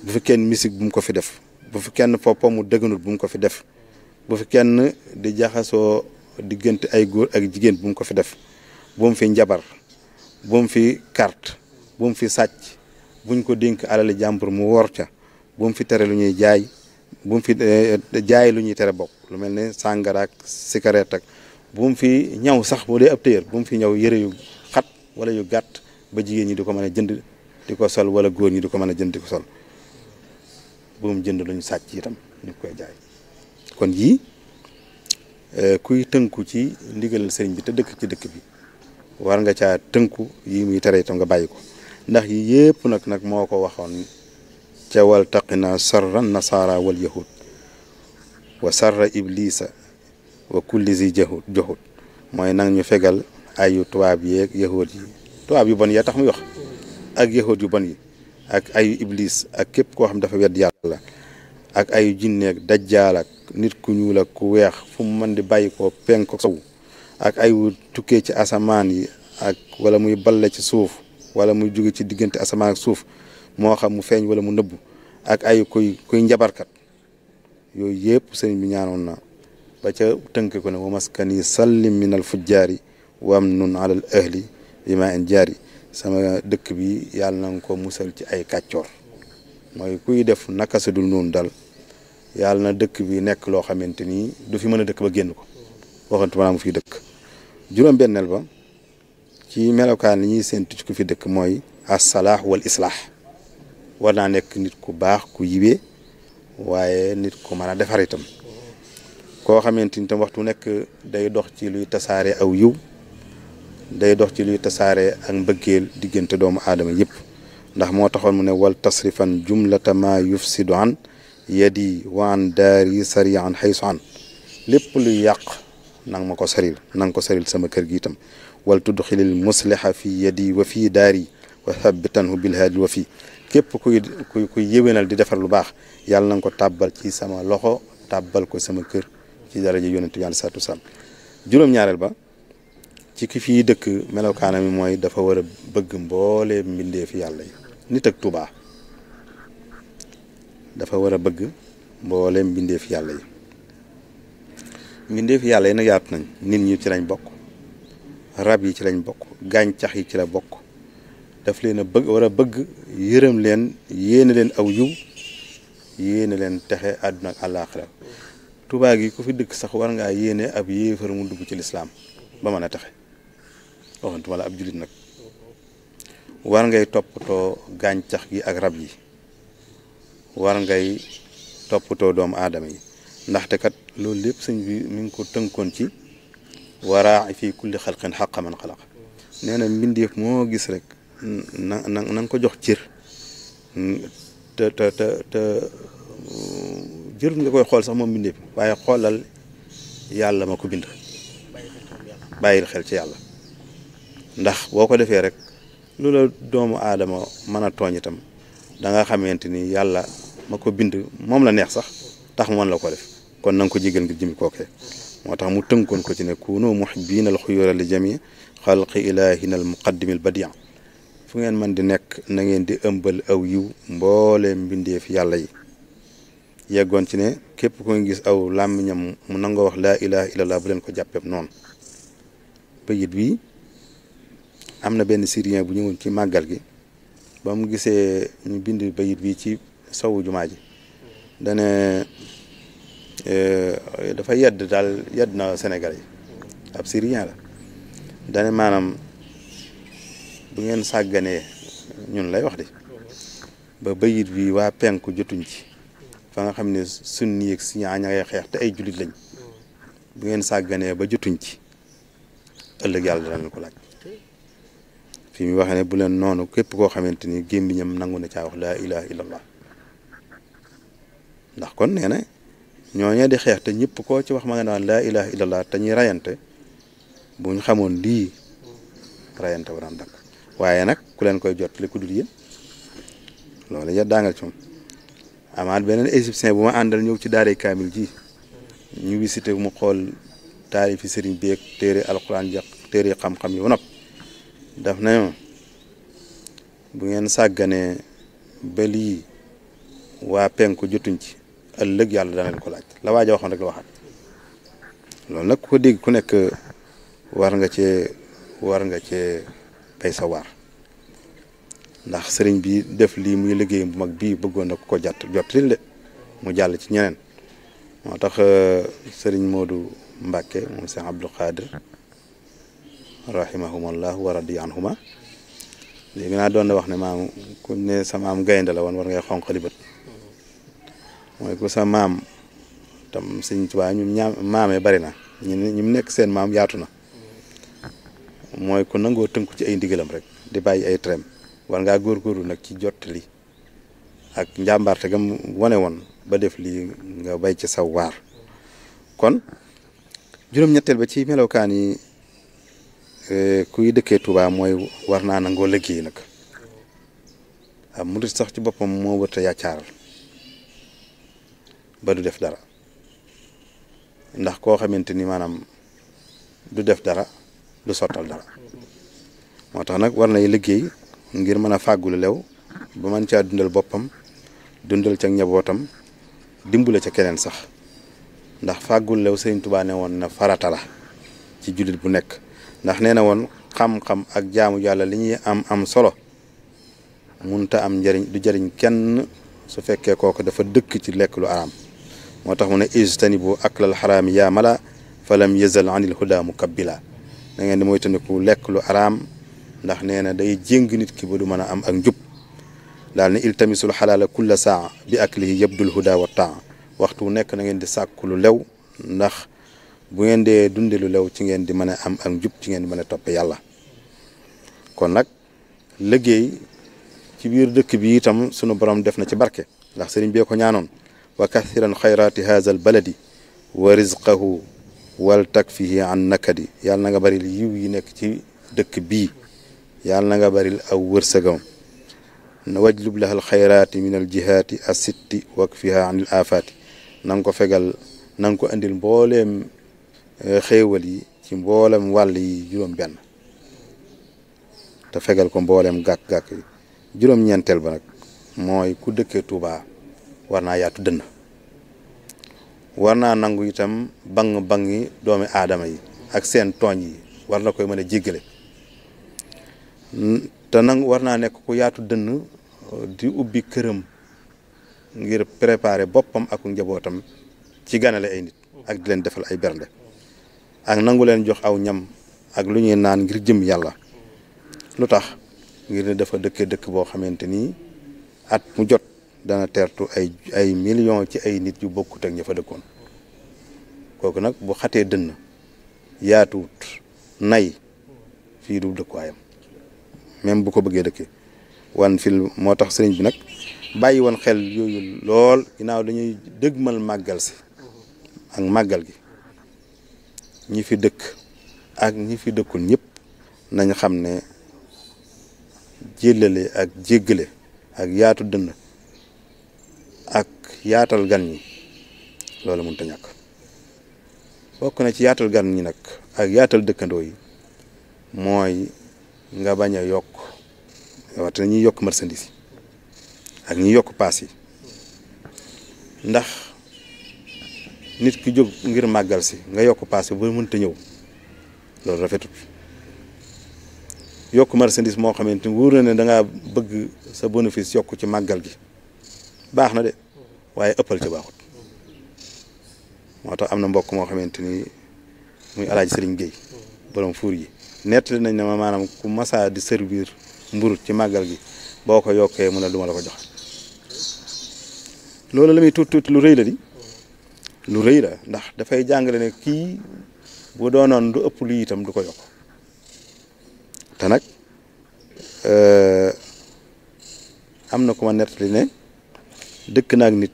bu fi kenn musique bu mu ko fi def bu fi kenn poppo mu dëgganut bu mu ko fi def bu fi kenn di jaxasoo diggante ay góor ak jigéen bu mu ko fi def bu mu fi njabar bu mu fi carte bu mu fi sàcc buñ ko dénk alali jàmbur mu wor ca bu mu fi tere lu ñuy jaay bu mu fi jaay lu ñuy tere bokk lu mel ne sàngara ak cigarette ak bu mu fi ñaw sax boo dee ab téyër bu mu fi ñaw yëre yu xat wala yu gàtt ba jigéen ñi di ko mën a jënd di ko sol wala góor ñi di ko mën a jënd di ko sol bu mu jënd lu ñu sàcc itam ñu koy jaay kon yii kuy tënku ci ndigalal sëriñ bi te dëkk ci dëkk bi war nga caa tënku yi muy tere itam nga bàyyi ko ndax yi yëpp nag moo ko waxoon ca wal taqina sarra nasara wal yahud wa sarra iblisa wa kulli zi joxut mooy nag ñu fegal ayu tubaab yeeg yahud yi tubaab yu bon yaa tax muy wax ak yahud yu bon yi ak ayu iblis ak képp koo xam dafa wedd yàlla ak ayu jinneeg dajjaal ak nit ku ñuul ak ku weex fu mu mën di bàyyi ko penk ko sow ak ayu tukkee ci asamaan yi ak wala muy balle ci suuf wala muy jóge ci diggante asamaan ak suuf moo xam mu feeñ wala mu nëbbu ak ayu kuy njabarkat yooyu yëpp sëriñ bi ñaanoon na ba ca tënk ko ne wa maskani sallim min al fujjaari wam nun alal ahli bi ma en jaari sama dëkk bi yàlla na nga ko musal ci ay kàccoor mooy kuy def naka sa dul noonu dal yàlla na dëkk bi nekk loo xamante ni du fi mën a dëkk ba génn ko waxantu maanaam mu fiy dëkk juróom-benneel ba ci melokaan li ñuy séentu ci ku fi dëkk mooy assalaax wal islaax war naa nekk nit ku baax ku yiwee waaye nit ku mën a defar itam koo xamante ni tam waxtu nekk day dox ci luy tasaare aw yiw day dox ci luy tasaare ak mbëggeel diggante doomu aadama yëpp ndax moo taxoon mu ne wal tasrifan jumlata ma yufsidu an yadi wa an daari sari an xaysu an lépp luy yàq nang ma ko saril nang ko saril sama kër gi itam wal tudxilil musliha fi yadi wa fi daari wa thabbitanhu bil haadi wa fi képp kuy yéwénal di defar lu baax yàlla na nga ko tàbbal ci sama loxo tàbbal ko sama kër ci daraja yonent bi alayhi salaatu wasalaam juróom-ñaareel ba ci ki fii dëkk melokaana mi mooy dafa war a bëgg mboolee mbindeefi yàlla yi nit ak Tuubaa dafa war a bëgg mboolee mbindeefi yàlla yi mbindeefi yàlla yi nag yaatu nañ nit ñi ci lañ bokk rab yi ci lañ bokk gàncax yi ci la bokk daf leen a bëgg war a bëgg yërëm leen yéene leen aw yiw yéene leen texe àdduna ak àllaaxira Tuubaa gi ku fi dëkk sax war ngaa yéene ab yéefar mu dugg ci lislaam ba mën a texe waxantuma la ab jullit nag war ngay toppatoo gàncax gi ak rab yi war ngay toppatoo doomu aadama yi ndaxte kat loolu lépp sëñ bi mi ngi ko tënkoon ci waraa fii kulli xalqin xaqa man xalaq nee na mbindeef moo gis rek na nga ko jox cër te jërul nga koy xool sax moom mbindeef waaye xoolal yàlla ma ko bind bàyyil xel ci yàlla ndax boo ko defee rek lu la doomu aadama mën a tooñ itam da nga xamante ni yàlla ma ko bind moom la neex sax tax mu mën la ko def kon na nga ko jégal ngir jëmi kookee moo tax mu tënkoon ko ci ne kunu muhibbiina al xuyura li jami xalqi ilahina al muqaddimi al badia fu ngeen mën di nekk na ngeen di ëmbal aw yiw mboolee mbindeef yàlla yi yeggoon ci ne képp ko ngi gis aw làmmiñam mu nangoo wax laa ilaha illallah bu leen ko jàppeeb noonu bayit bi am na benn syrien bu ñëwoon ci màggal gi ba mu gisee ñu bind bayit bi ci sowu jumaa ji dane dafa yedd daal yedd na Sénégal yi ab syrien la dane maanaam bu ngeen sàgganee ñun lay wax de ba bayit bi waa penku jotuñ ci fa nga xam ne sunni yeeg si ñaa ngay xeex te ay jullit lañ bu ngeen sàgganee ba jotuñ ci ëllëg yàlla dana leen ko laaj fi mu waxee ne bu leen noonu képp koo xamante ni gémmiñam nangu na caa wax laa ilaha illallah ndax kon nee na ñooñee di xeex te ñëpp koo ci wax ma nga naan laa ilaha illallah te ñuy rayante buñ xamoon lii rayante waraan dakk waaye nag ku leen koy jot li ku dul yéen loolu ya daangal ci moom amaat beneen égyptien bu ma àndal ñëw ci daaray kaamil ji ñu visité mu xool taarifi sëriñ bi ak téere alxuraan ja téere xam-xam yi ba nopp daf na bu ngeen sàgganee ba lii waa penku jotuñ ci ëllëg yàlla dana leen ko laaj la waaja waxoon rek la waxaat loolu nag ku ko dégg ku nekk war nga cee bay sa waar ndax sëriñ bi def lii muy liggéey bu mag bii bëggoon na ko jot lil de mu jàll ci ñeneen moo tax sëriñ Modou Mbacke moom Cheikh Abdou Khadir rahimahumullah wa radiya anhuma léegi naa doon na wax ne maam ku ne sa maam gaynde la woon war ngay xonqali bët mooy ku sa maam tam sëñ Tuubaa ñu maamee bari na ñu nekk seen maam yaatu na mooy ku nangoo tënku ci ay ndigalam rek di bàyyi ay trem war ngaa góorgóorlu nag ci jottali ak njàmbaarte gam wane woon ba def lii nga bay ci saw waar kon juróom-ñetteel ba ci melokaan yi kuy dëkkee Touba mooy war naa nangoo liggéey nag am murit sax ci boppam moo wërta yàccaaral ba du def dara ndax koo xamante ni maanaam du def dara du sottal dara moo tax nag war nay liggéey ngir mën a fàggulu lew ba mën caa dundal boppam dundal ca njabootam dimbule ca keneen sax ndax fàggul lew Sëriñ Tuubaa ne woon na farata la ci jullit bu nekk ndax nee na woon xam-xam ak jaamu yàlla li ñuy am solo munta am njëriñ du jëriñ kenn su fekkee kooku dafa dëkk ci lekk lu araam moo tax mu ne ijtanibu aklal xaraami yaa mala falam yazal anil huda mukabbila da ngeen di moytandiku lekk lu araam ndax nee na day jéng nit ki ba du mën a am ak njub daal ne iltamisul xalaala kulla saa bi aklihi yabdul huda wa taa waxtu nekk na ngeen di sàkku lu lew ndax bu ngeen dee dunde lu lew ci ngeen di mën a am ak njub ci ngeen di mën a toppe yàlla kon nag liggéey ci biir dëkk bi itam sunu borom def na ci barke ndax sëriñ bee ko ñaanoon wa kathiran xayraati haza al baladi wa rizqahu wal takfihi an nakadi yàlla na nga bari yiw yi nekk ci dëkk bii yàlla na nga bari aw wërsëgam wajlub lahal xayraati min al jihaati asitti wakfiha anil afaati na nga ko fegal na nga ko andil mbooleem xéewal yi ci mboolem wàll yi juróom-benn te fegal ko mbooleem gàkk-gàkk yi juróom-ñeenteel ba nag mooy ku dëkkee Touba war naa yaatu dënn war naa nangu itam bang-bangi doomi aadama yi ak seen tooñ yi war na koy mën a jéggale te nangu war naa nekk ku yaatu dënn di ubbi këram ngir préparer boppam ak njabootam ci ganale ay nit ak di leen defal ay bernde ak nangu leen jox aw ñam ak lu ñuy naan ngir jëm yàlla lu tax ngir ne dafa dëkk boo xamante ni at mu jot dana teertu ay millions ci ay nit yu bokkut ak ña fa dëkkoon kooku nag bu xatee dënn yaatuwut nay fii du dëkkuwaayam même bu ko bëggee dëkkee wan fil moo tax sëriñ bi nag bàyyi woon xel yooyu lool ginnaaw dañuy dëgmal màggal si ak màggal gi ñi fi dëkk ak ñi fi dëkkul ñëpp nañ xam ne jéllale ak jéggale ak yaatu dënn ak yaatal gan ñi loolu mënut a ñàkk bokk na ci yaatal gan ñi nag ak yaatal dëkkandoo yi mooy nga bañ a yokk waxte na ñuy yokk marchandise yi ak ñi yokk paas yi ndax nit ki jóg ngir màggal si nga yokk paas yi ba mënta ñëw loolu rafetut yokk marchandise moo xamante ni wóor na ne da ngaa bëgg sa bénéfice yokk ci màggal gi baax na de waaye ëppal ci baaxut moo tax am na mbokk moo xamante ni muy alaaji Sëriñ Géey borom fuur yi nettali nañ ne ma maanaam ku masaa di servir mburu ci màggal gi boo ko yokkee mu ne du ma la ko jox loolu la muy tuuti lu rëy la di lu rëy la ndax dafay jàngale ne kii bu doonoon du ëpp lu itam du ko yokk te nag am na ku ma nettali ne dëkk naag nit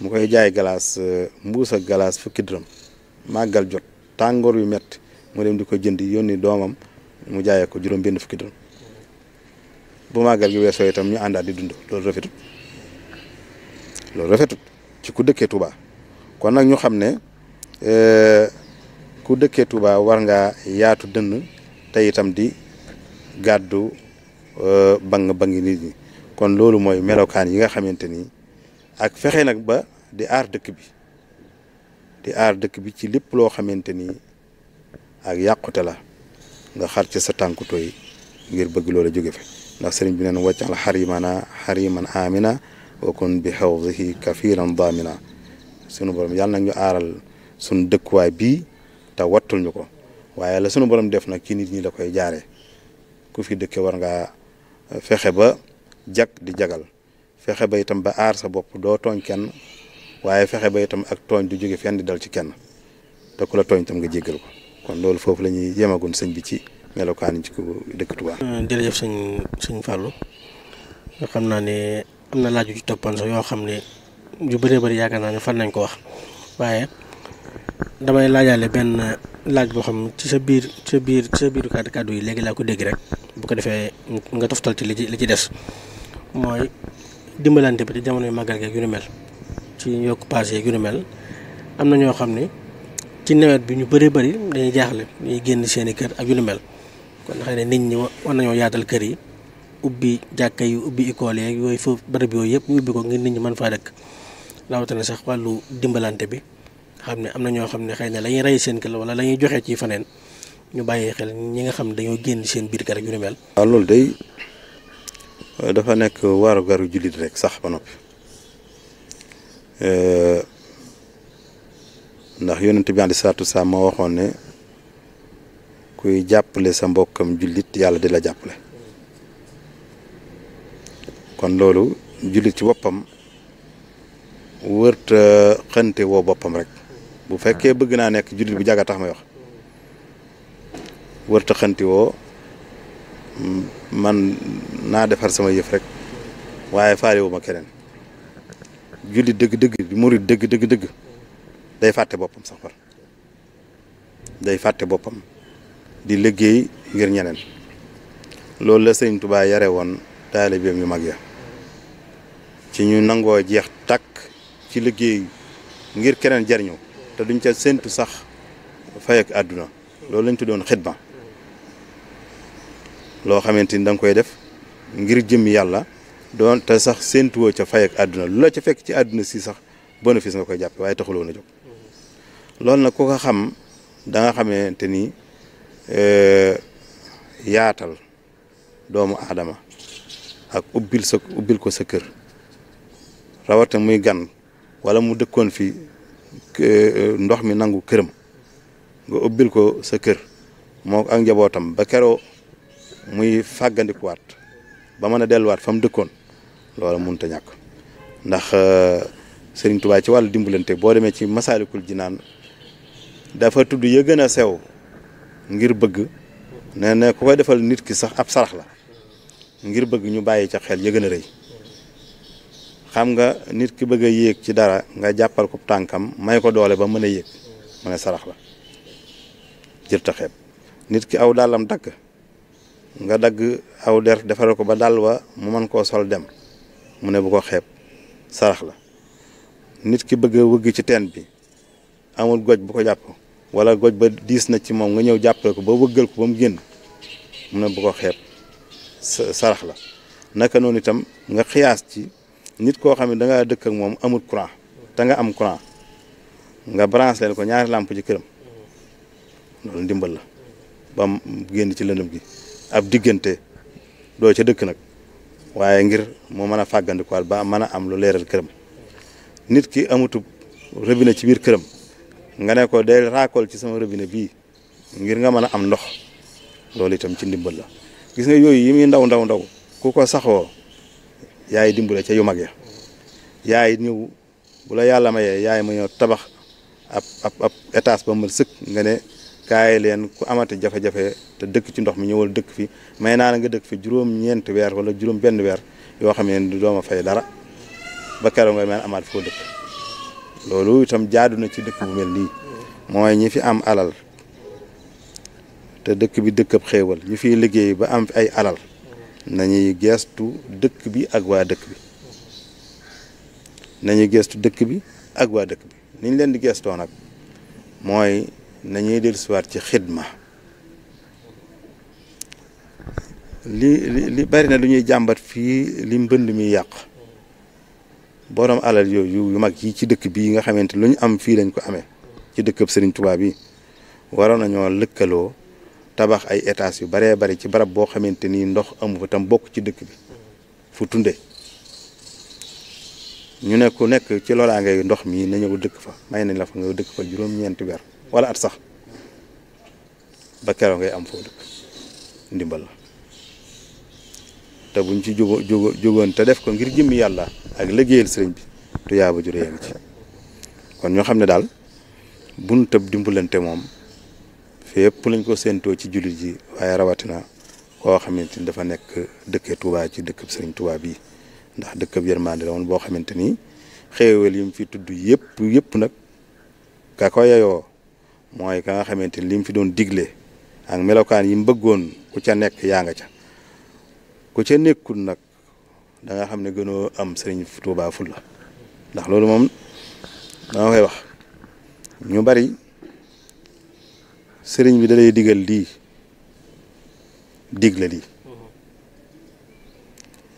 mu koy jaay galaas mbuus ak galaas fukki dërëm màggal jot tàngoor yu metti mu dem di ko jënd yónni doomam mu jaayee ko juróom benn fukki dërëm bu màggal gi weesoo itam ñu àndaat di dund loolu rafetut ci ku dëkkee Touba kon nag ñu xam ne ku dëkkee Touba war ngaa yaatu dënn te itam di gàddu bangi nit ñi kon loolu mooy melokaan yi nga xamante ni ak fexe nag ba di aar dëkk bi ci lépp loo xamante ni ak yàqute la nga xar ci sa tànku tooy ngir bëgg loola jóge fi ndax sëriñ bi neen wàccal xariman amina wa kun bi hawzihi kafiran damina sunu borom yàlla nag ñu aaral sunu dëkkuwaay bii te wattul ñu ko waaye la sunu borom def nag ci nit ñi la koy jaaree ku fi dëkke war ngaa fexe ba di jagal fexe ba itam ba aar sa bopp doo tooñ kenn waaye fexe ba itam ak tooñ du jóge fenn di dal ci kenn te ku la tooñ itam nga jéggal ko kon loolu foofu la ñuy yemagoon sëñ bi ci melokaan ci ku dëkk Touba. jërëjëf sëñ Fallou nga xam naa ne am na laaj yu ci toppoon sax yoo xam ne yu bëree bëri yaakaar naa ne fan nañ ko wax waaye damay laajaale benn laaj boo xam ci sa biiru kàddu yi léegi laa ko dégg rek bu ko defee nga toftal ci li ci des mooy dimbalante bi ci jamonoy màggal geeg yu ni mel ci yokk paase yeeg yu ni mel am na ñoo xam ne ci nawet bi ñu bëree bëri dañuy jaaxle dañuy génn seeni kër ak yu ni mel kon xëy na nit ñi war nañoo yaatal kër yi ubbi jàkka yi ubbi école yeeg yooyu foofu bërëb yooyu yëpp ñu ubbi ko ngir nit ñi mën faa dëkk rawatina sax wàllu dimbalante bi xam ne am na ñoo xam ne xëy na la ñuy rey seen kër wala la ñuy joxe ci faneen ñu bàyyi xel ñi nga xam ne dañoo génn seen biir kër ak yu ni mel. waaw loolu day dafa nekk warugaru jullit rek sax ba noppi ndax yonent bi alayhi salaatu wasalaam moo waxoon ne kuy jàppale sa mbokkam jullit yàlla di la jàppale kon loolu jullit ci boppam wërta xante woo boppam rek bu fekkee bëgg naa nekk jullit bu jaga tax may wax wërta xante woo man naa defar sama yëf rek waaye faalewu ma keneen jullit dëgg-dëgg murit dëgg day fàtte boppam sax far day fàtte boppam di liggéey ngir ñeneen loolu la Sëriñ Tuubaa yare woon taalibeem yu mag ya ci ñu nangoo jeex tàkk ci liggéey ngir keneen jariñu te duñ ca séntu sax fay ak àdduna loolu lañ tuddoon xidma loo xamante ni da nga koy def ngir jëm yàlla doon te sax séntuwoo ca fay ak àdduna lu la ca fekk ci àdduna si sax bénéfice nga koy jàppe waaye taxuloo na jóg loolu nag ku ko xam da nga xamante ni yaatal doomu aadama ak ubbil ko sa kër rawata muy gan wala mu dëkkoon fi ndox mi nangu këram nga ubbil ko sa kër moo ak njabootam ba keroo muy fàggandikuwaat ba mën a delluwaat fa mu dëkkoon loola mënut a ñàkk ndax Sëriñ Tuubaa ci wàllu dimbalante boo demee ci Masaalikul Jinaan dafa tudd ya gën a sew ngir bëgg ne ku koy defal nit ki sax ab sarax la ngir bëgg ñu bàyyi ca xel ya gën a rëy xam nga nit ki bëgg a yéeg ci dara nga jàppal ko tànkam may ko doole ba mën a yéeg mu ne sarax la jërta xeeb nit ki aw dàllam dagg nga dagg aw der defaral ko ba dàll wa mu mën koo sol dem mu ne bu ko xeeb sarax la nit ki bëgg a wëgg ci teen bi amul goj bu ko jàpp wala goj ba diis na ci moom nga ñëw jàppale ko ba wëggal ko ba mu génn mu ne bu ko xeeb sarax la naka noonu itam nga xiyaas ci nit koo xam ne da ngaa dëkk ak moom amul courant te nga am courant nga branché leen ko ñaari làmp ci këram loolu ndimbal la ba mu génn ci lëndëm gi ab diggante doo ca dëkk nag waaye ngir moo mën a fàggandikuwaat ba mën a am lu leeral këram nit ki amutub robinet ci biir këram nga ne ko day raakool ci sama robinet bii ngir nga mën a am ndox loolu itam ci ndimbal la gis nga yooyu yi muy ndaw ku ko saxoo yaay dimbale ca yu mag ya yaay ñëw bu la yàlla mayee yaay ma ñëw tabax ab étage ba mu sëkk nga ne kaay leen ku amati jafe-jafe te dëkk ci ndox mi ñëwal dëkk fi may naa la nga dëkk fi juróom-ñeenti weer wala juróom-benn weer yoo xam ne du dooma fay dara ba keroog nga mel amaat foo dëkk loolu itam jaadu na ci dëkk bu mel nii mooy ñi fi am alal te dëkk bi dëkkab xéewal ñu fiy liggéey ba am ay alal nañuy geestu dëkk bi ak waa dëkk bi nañuy geestu dëkk bi ak waa dëkk bi niñ leen di geestoo nag mooy nañuy dellusiwaat ci xidma li bari na lu ñuy jàmbat fii li mbënd mi yàq borom alal yooyu yu mag yi ci dëkk bii nga xamante lu ñu am fii lañ ko amee ci dëkkab Serigne Touba bi waroon nañoo lëkkaloo tabax ay étages yu baree bari ci barab boo xamante ni ndox amu fa tam bokk ci dëkk bi fu tunde ñu ne ku nekk ci loraange ndox mi na ñëw dëkk fa may nañ la fa nga dëkk fa juróom-ñeenti weer wala at sax ba keroog ngay am foo dëkk ndimbal la te buñ ci jógoon te def ko ngir jëmmi yàlla ak liggéeyal sëriñ bi tu yaaba juree yaa ngi ci kon ñoo xam ne daal buñ tëb dimbalante moom fépp lañ ko séentoo ci jullit ji waaye rawatina koo xamante ni dafa nekk dëkkee Touba ci dëkkab sëriñ Touba bii ndax dëkkab yërmande la woon boo xamante ni xéewal yi mu fi tudd yëpp nag ka ko yeyoo mooy ka nga xamante ni li mu fi doon digle ak melokaan yi mu bëggoon ku ca nekk yaa nga ca ku ca nekkul nag da nga xam ne gënoo am sëriñ Touba ful la ndax loolu moom dama koy wax ñu bari sëriñ bi da lay digal lii digle lii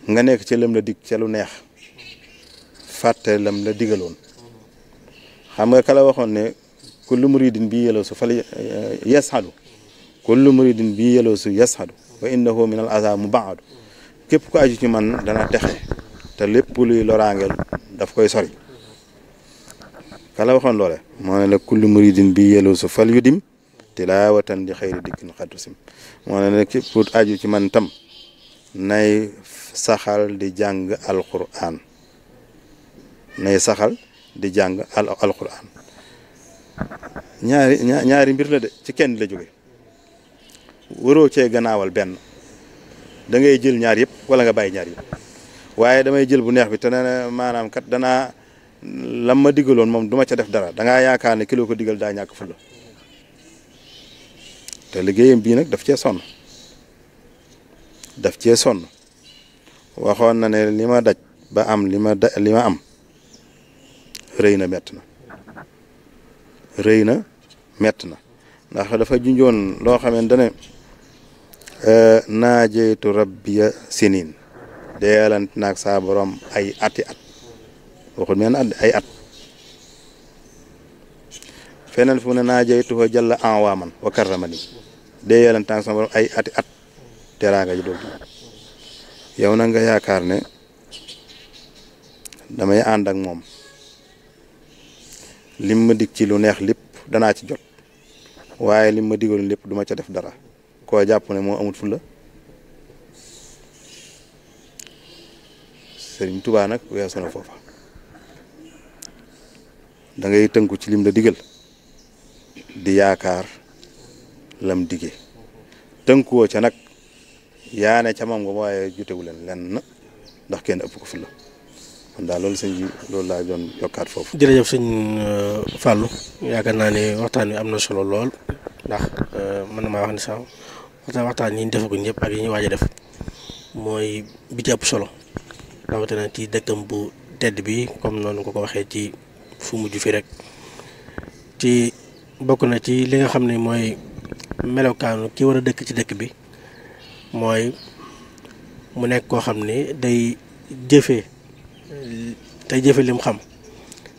nga nekk ca lam la dig ca lu neex fàtte lam la digaloon xam nga kala waxoon ne kullu muridin bii yeloo su fal yashadu kullu muridin bii yeloo su yashadu wa innahu min al aza mubaadu képp ku aju ci man dana texe te lépp luy loraangeel daf koy sori kala waxoon loole moo ne la kullu muridin bii yeloo su fal yu dim tilaawatan di xëyri dikkin xaddu sim moo ne képp ku aju ci man tam nay saxal di jàng alquran nay saxal di jàng alquran ñaari mbir la de ci kenn la jóge waroo cee gannaawal benn da ngay jël ñaar yëpp wala nga bàyyi ñaar yëpp waaye damay jël bu neex bi te ne maanaam kat danaa lam ma digaloon moom duma ca def dara dangaa yaakaar ne kilo ko digal daa ñàkk fulla te liggéeyam bii nag daf cee sonn waxoon na ne li ma daj ba am li ma am rëy na mett na ndax dafa junjoon loo xamante ne naajeytu rabbiya sinin deelant naag saa borom ay ati at waxul meen ay at feneen fu ne naajeytu fa jalla anwaaman wa karramani deelant naag saa borom ay ati at teraanga ji dool yow na nga yaakaar ne damay ànd ak moom lim ma dig ci lu neex lépp danaa ci jot waaye lim ma digaloon lépp duma ca def dara koo jàpp ne moo amut fulla Sëriñ Tuubaa nag weesu na foofa da ngay tënku ci lim la digal di yaakaar lam digee tënkuwoo ca nag yaa ne ca moom nga waaye jotewu leen lenn ndax kenn ëpp ko fulla kon daal loolu sëñ bi loolu laa doon yokkaat foofu. jërëjëf sëñ Fallou yaakaar naa ne waxtaan wi am na solo lool ndax mën na maa wax ne sax waxtaan yi ñu defaguñ yëpp ak yi ñu waaj a def mooy bi ci ëpp solo rawatina ci dëkkam bu tedd bi comme noonu ko waxee ci fu mujj fi rek ci bokk na ci li nga xam ne mooy melokaanu ki war a dëkk ci dëkk bi mooy mu nekk koo xam ne day jëfe lim xam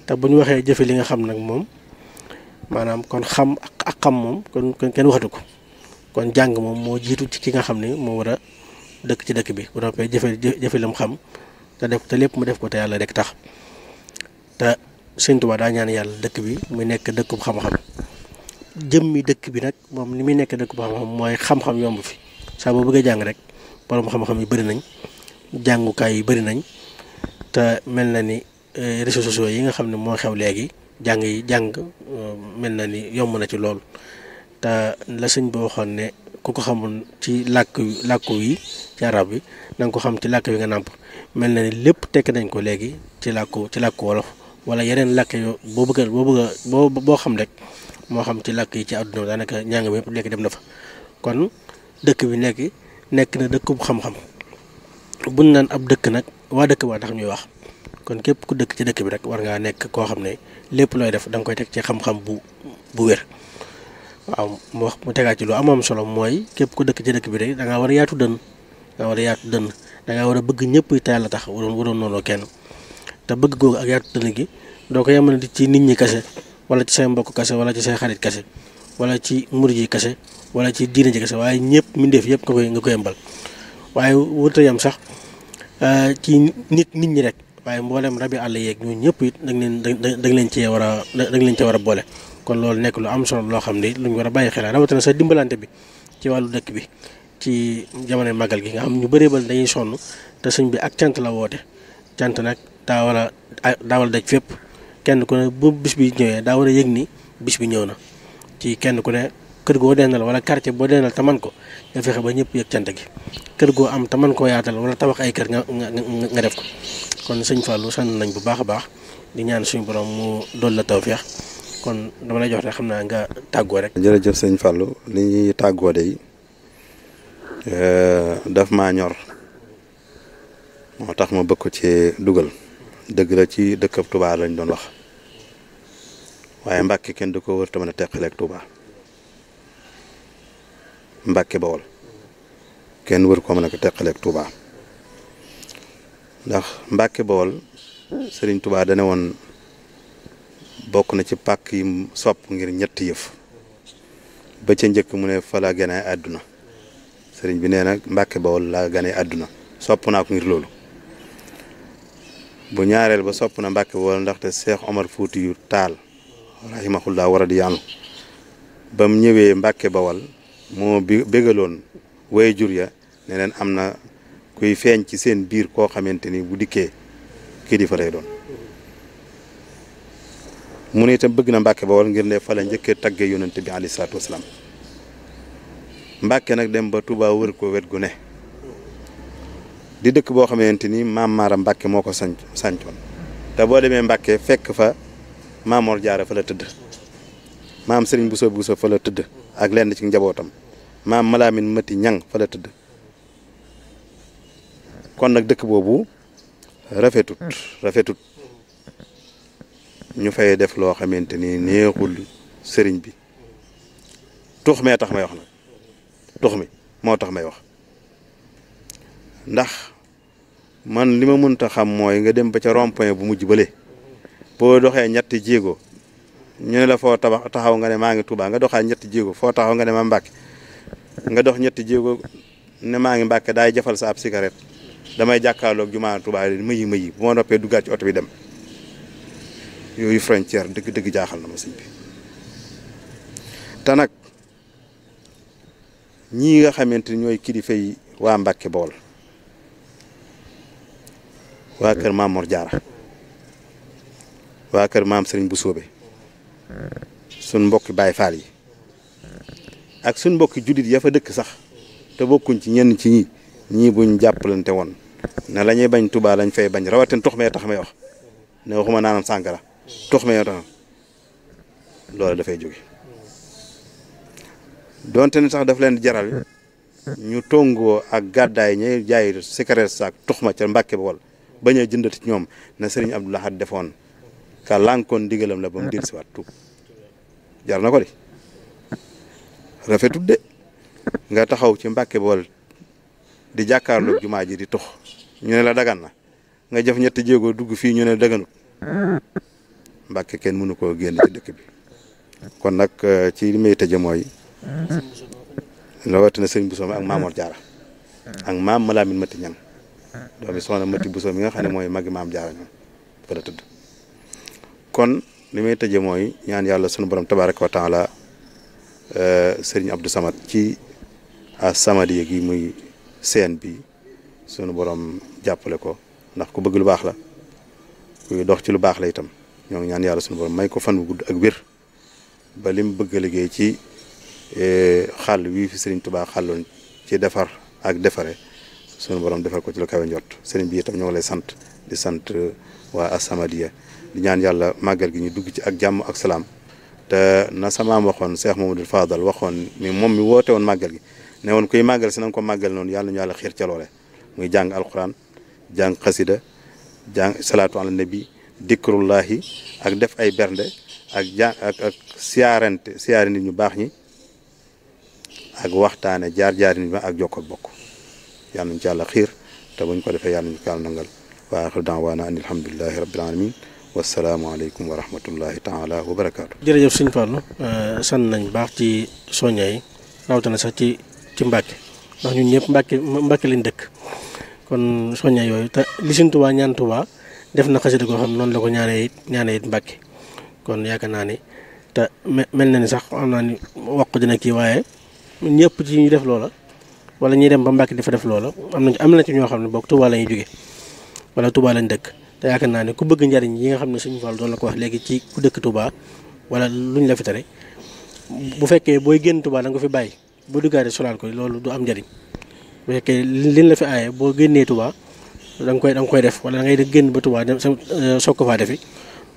te bu ñu waxee jëfe li nga xam nag moom maanaam kon xam ak xam moom kon kenn waxatu ko kon jàng moom moo jiitu ci ki nga xam ne moo war a dëkk ci dëkk bi bu noppee jëfe lim xam te lépp mu def ko te yàlla rek tax te Sëñ Tuubaa daa ñaan yàlla dëkk bi mu nekk dëkkub xam-xam jëmmi dëkk bi nag moom ni muy nekk dëkkub xam-xam mooy xam-xam yomb fi saa boo bëggee jàng rek borom xam-xam yi bëri nañ jàngukaay yi bëri nañ te mel na ni réseaux sociaux yi nga xam ne moo xew léegi jàng mel na ni yomb na ci lool te la sëñ boo waxoon ne ku ko xamul ci làkku yi ci arab bi na nga ko xam ci làkk bi nga nàmp mel na ni lépp tekk nañ ko léegi ci làkku wolof wala yeneen làkk yoo boo xam rek moo xam ci làkk yi ci àdduna daanaka ñàng mi yëpp léegi dem na fa kon dëkk bi nekk na dëkkub xam-xam buñ naan ab dëkk nag waa dëkk ba tax ñuy wax kon képp ku dëkk ci dëkk bi rek war ngaa nekk koo xam ne lépp looy def da nga koy teg ci xam-xam bu wér. waaw mu tegaat ci lu am solo mooy képp ku dëkk ci dëkk bi rek da ngaa war a yaatu dënn da ngaa war a bëgg ñëpp te yàlla tax waroon noonu kenn te bëgg googu ak yaatu dënn gi doo ko yemale ci nit ñi kese wala ci say mbokk kese wala ci say xarit kese wala ci murid yi kese wala ci diine ji kese waaye ñëpp mbindeef yëpp nga koy yembal waaye wërta yam sax ci nit ñi rek waaye mboolem rabi àll yeeg ñooñu ñëpp it da nga leen cee war a boole. kon loolu nekk lu am solo loo xam ne lu ñu war a bàyyi xel rawatina sa dimbalante bi ci wàllu dëkk bi ci jamono màggal gi nga xam ñu bëree ba dañuy sonn te sëñ bi ak cant la woote cant nag daa war a daj fépp kenn ku ne bu bis bi ñëwee daa war a yëg ni bis bi ñëw na ci kenn ku ne kër goo dendal wala quartier boo dendal te man ko nga fexe ba ñëpp yëg cant gi kër goo am te man koo yaatal wala tabax ay kër nga def ko kon sëñ Fallou sant nañ bu baax a baax di ñaan suñu borom mu dool la tawfeex kon dama lay jox rek xam naa nga tàggoo rek. jërëjëf sëñ Fallou li ñuy tàggoo de daf maa ñor moo tax ma bëgg ko ci dugal dëgg la ci dëkkab Touba lañ doon wax waaye Mbàkke kenn du ko wër te mën a teqaleeg Touba Mbàkke Bawol kenn wër ko mën a ko teqaleeg Touba ndax Mbàkke Bawol Sëriñ Touba dane woon bokk na ci pàkk yi sopp ngir ñetti yëf ba ca njëkk mu ne fa la gane àdduna sëriñ bi nee na Mbàkke Bawol la gane àdduna sopp naa ko ngir loolu bu ñaareel ba sopp na Mbàkke Bawol ndaxte Cheikh Omar Fouti yu Taal rahimahullah war a di yàllu ba mu ñëwee Mbàkke Bawol moo bégaloon way jur ya ne leen am na kuy feeñ ci seen biir koo xamante ni bu dikkee kilifa lay doon mu ne itam bëgg na Mbàkke Bawol ngir ne fa la njëkkee tagge yonent bi alayhi salaatu wasalaam Mbàkke nag dem ba Touba wër ko wet gu ne di dëkk boo xamante ni maam Maara Mbàkke moo ko sancoon te boo demee Mbàkke fekk fa maam Mor Jaara fa la tëdd maam Sëriñ Buso fa la tëdd ak lenn ci njabootam maam Malaamin Mati Ñang fa la tëdd kon nag dëkk boobu rafetut ñu fay def loo xamante ni neexul sëriñ bi tux mee tax may wax nag tux mi moo tax may wax ndax man li ma mënta xam mooy nga dem ba ca rond-point bu mujj bële boo doxee ñetti jéego ñu ne la foo taxaw nga ne maa ngi Touba nga doxaat ñetti jéego foo taxaw nga ne ma Mbàkke nga dox ñetti jéego ne maa ngi Mbàkke daay jafal sa ab cigarette damay jàkkaarloog jumaa Touba mëyi bu ma noppee duggaat ci oto bi dem yooyu frontière dëgg jaaxal na ma sëñ bi te nag ñii nga xamante ni ñooy kilifa yi waa Mbàkke Bawol waa kër Maam Mor Jaara waa kër Maam Sëriñ bu Soobe suñ mbokki Baay Faal yi ak suñ mbokki jullit ya fa dëkk sax te bokkuñ ci ñenn ci ñii buñ jàppalante woon ne la ñuy bañ Touba lañ fay bañ rawatina tox mee tax may wax ne waxuma naanam sàngara tox mee tax loolu dafay jóge donte ne sax daf leen di jaral ñu tongoo ak gàddaay ñay jaay cigarette saak tox ma ca Mbàkke Bawol bañ a jëndati ci ñoom na Sëriñ Abdou Lahad defoon ka lànkoon ndigalam la ba mu dellusiwaat tuub jar na ko di rafetut de nga taxaw ci Mbàkke Bawol di jàkkaarloog jumaa ji di tux ñu ne la dagan na nga jëf ñetti jéego dugg fii ñu ne daganut Mbàkke kenn mënu koo génn ci dëkk bi kon nag ci li may tëje mooy rawatina Sëriñ Bousso mi ak Maam Mor Jaara ak maam Malaamin Mati Ñang doomi soxna Mati Bousso mi nga xam ne mooy magi Maam Jaara ñoom fa la tëdd kon li may tëje mooy ñaan yàlla sunu borom tabaaraka wa taala Sëriñ Abdou Samad ci As-Samadiyya gi muy seen bi sunu borom jàppale ko ndax ku bëgg lu baax la kuy dox ci lu baax la itam ñoo ngi ñaan yàlla sunu borom may ko fan bu gudd ak wér ba lim bëgg a liggéey ci xàll wii fi Sëriñ Tuubaa xàlloon ci defar ak defare sunu borom defar ko ci lu kawe njort sëriñ bi itam ñoo ngi lay sant di sant waa As-Samadiyya di ñaan yàlla màggal gi ñu dugg ci ak jàmm ak salaam te na samaam waxoon Cheikh Mamadou Fadal waxoon mi moom mi woote woon màggal gi ne woon kuy màggal si na nga ko màggal noonu yàlla ñu yàlla xiir ca loole muy jàng alquran jàng xasida jàng salaatu ala nabi dikrullahi ak def ay bernde ak ak siyaare nit ñu baax ñi ak waxtaane jaar-jaari nit ñi ak jokk ak bokk yàlla nañu ci yàlla xiir te buñ ko defee yàlla nañu ko yàlla nangal wa axiru daawaana an alhamdulillahi rabbil alamin wassalaamu aleykum wa rahmatullahi taala wa barakaatu. jërëjëf sëñ Fallou sant nañ baax ci soñña yi rawatina sax ci Mbàkke ndax ñun ñëpp Mbàkke lañ dëkk kon soñña yooyu te li Sëñ Tuubaa ñaan Tuubaa def na xasida koo xam noonu la ko ñaanee it Mbàkke kon yaakaar naa ni te mel na ni sax xam naa ni wax ko dina kii waaye ñun ñëpp ci ñu def loola wala ñuy dem ba Mbàkke di fa def loola am na ci ñoo xam ne boog Tuubaa la ñuy jóge wala Tuubaa lañ dëkk te yaakaar naa ne ku bëgg njariñ yi nga xam ne Sëñ Fallu doon la ko wax léegi ci ku dëkk Touba wala luñ la fi tere bu fekkee booy génn Touba da nga ko fi bàyyi boo duggaatee solaal ko loolu du am njariñ bu fekkee liñ la fi aaye boo génnee Touba da nga koy def wala da ngay génn ba Touba dem soog ko faa defi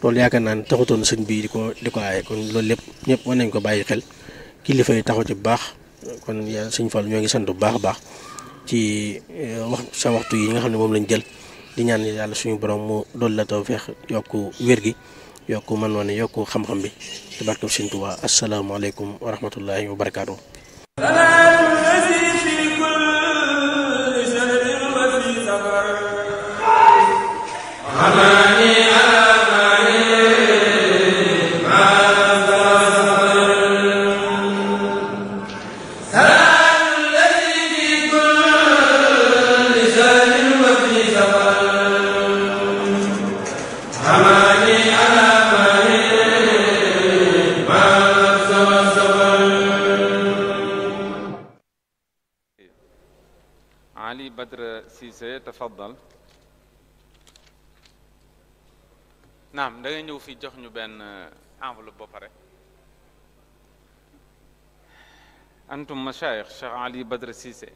loolu yaakaar naa ne taxutoon sëñ bii di ko aaye kon loolu lépp ñëpp war nañ ko bàyyi xel kilifa yi taxaw ci bu baax kon yaa Sëñ Fallu ñoo ngi sant bu baax a baax ci waxtu yi nga xam ne moom lañ jël di ñaan yàlla suñu borom mu dool la tawfeex yokku wér gi yokku mën ne yokku xam-xam bi ci barkeb Sëñ Tuubaa asalaamaaleykum wa rahmatullahi wa barakaatu. Ali Badr Cissé tafaddal naam da ngay ñëw fii jox ñu benn enveloppe ba pare antum mashayikh Cheikh Ali Badr Cissé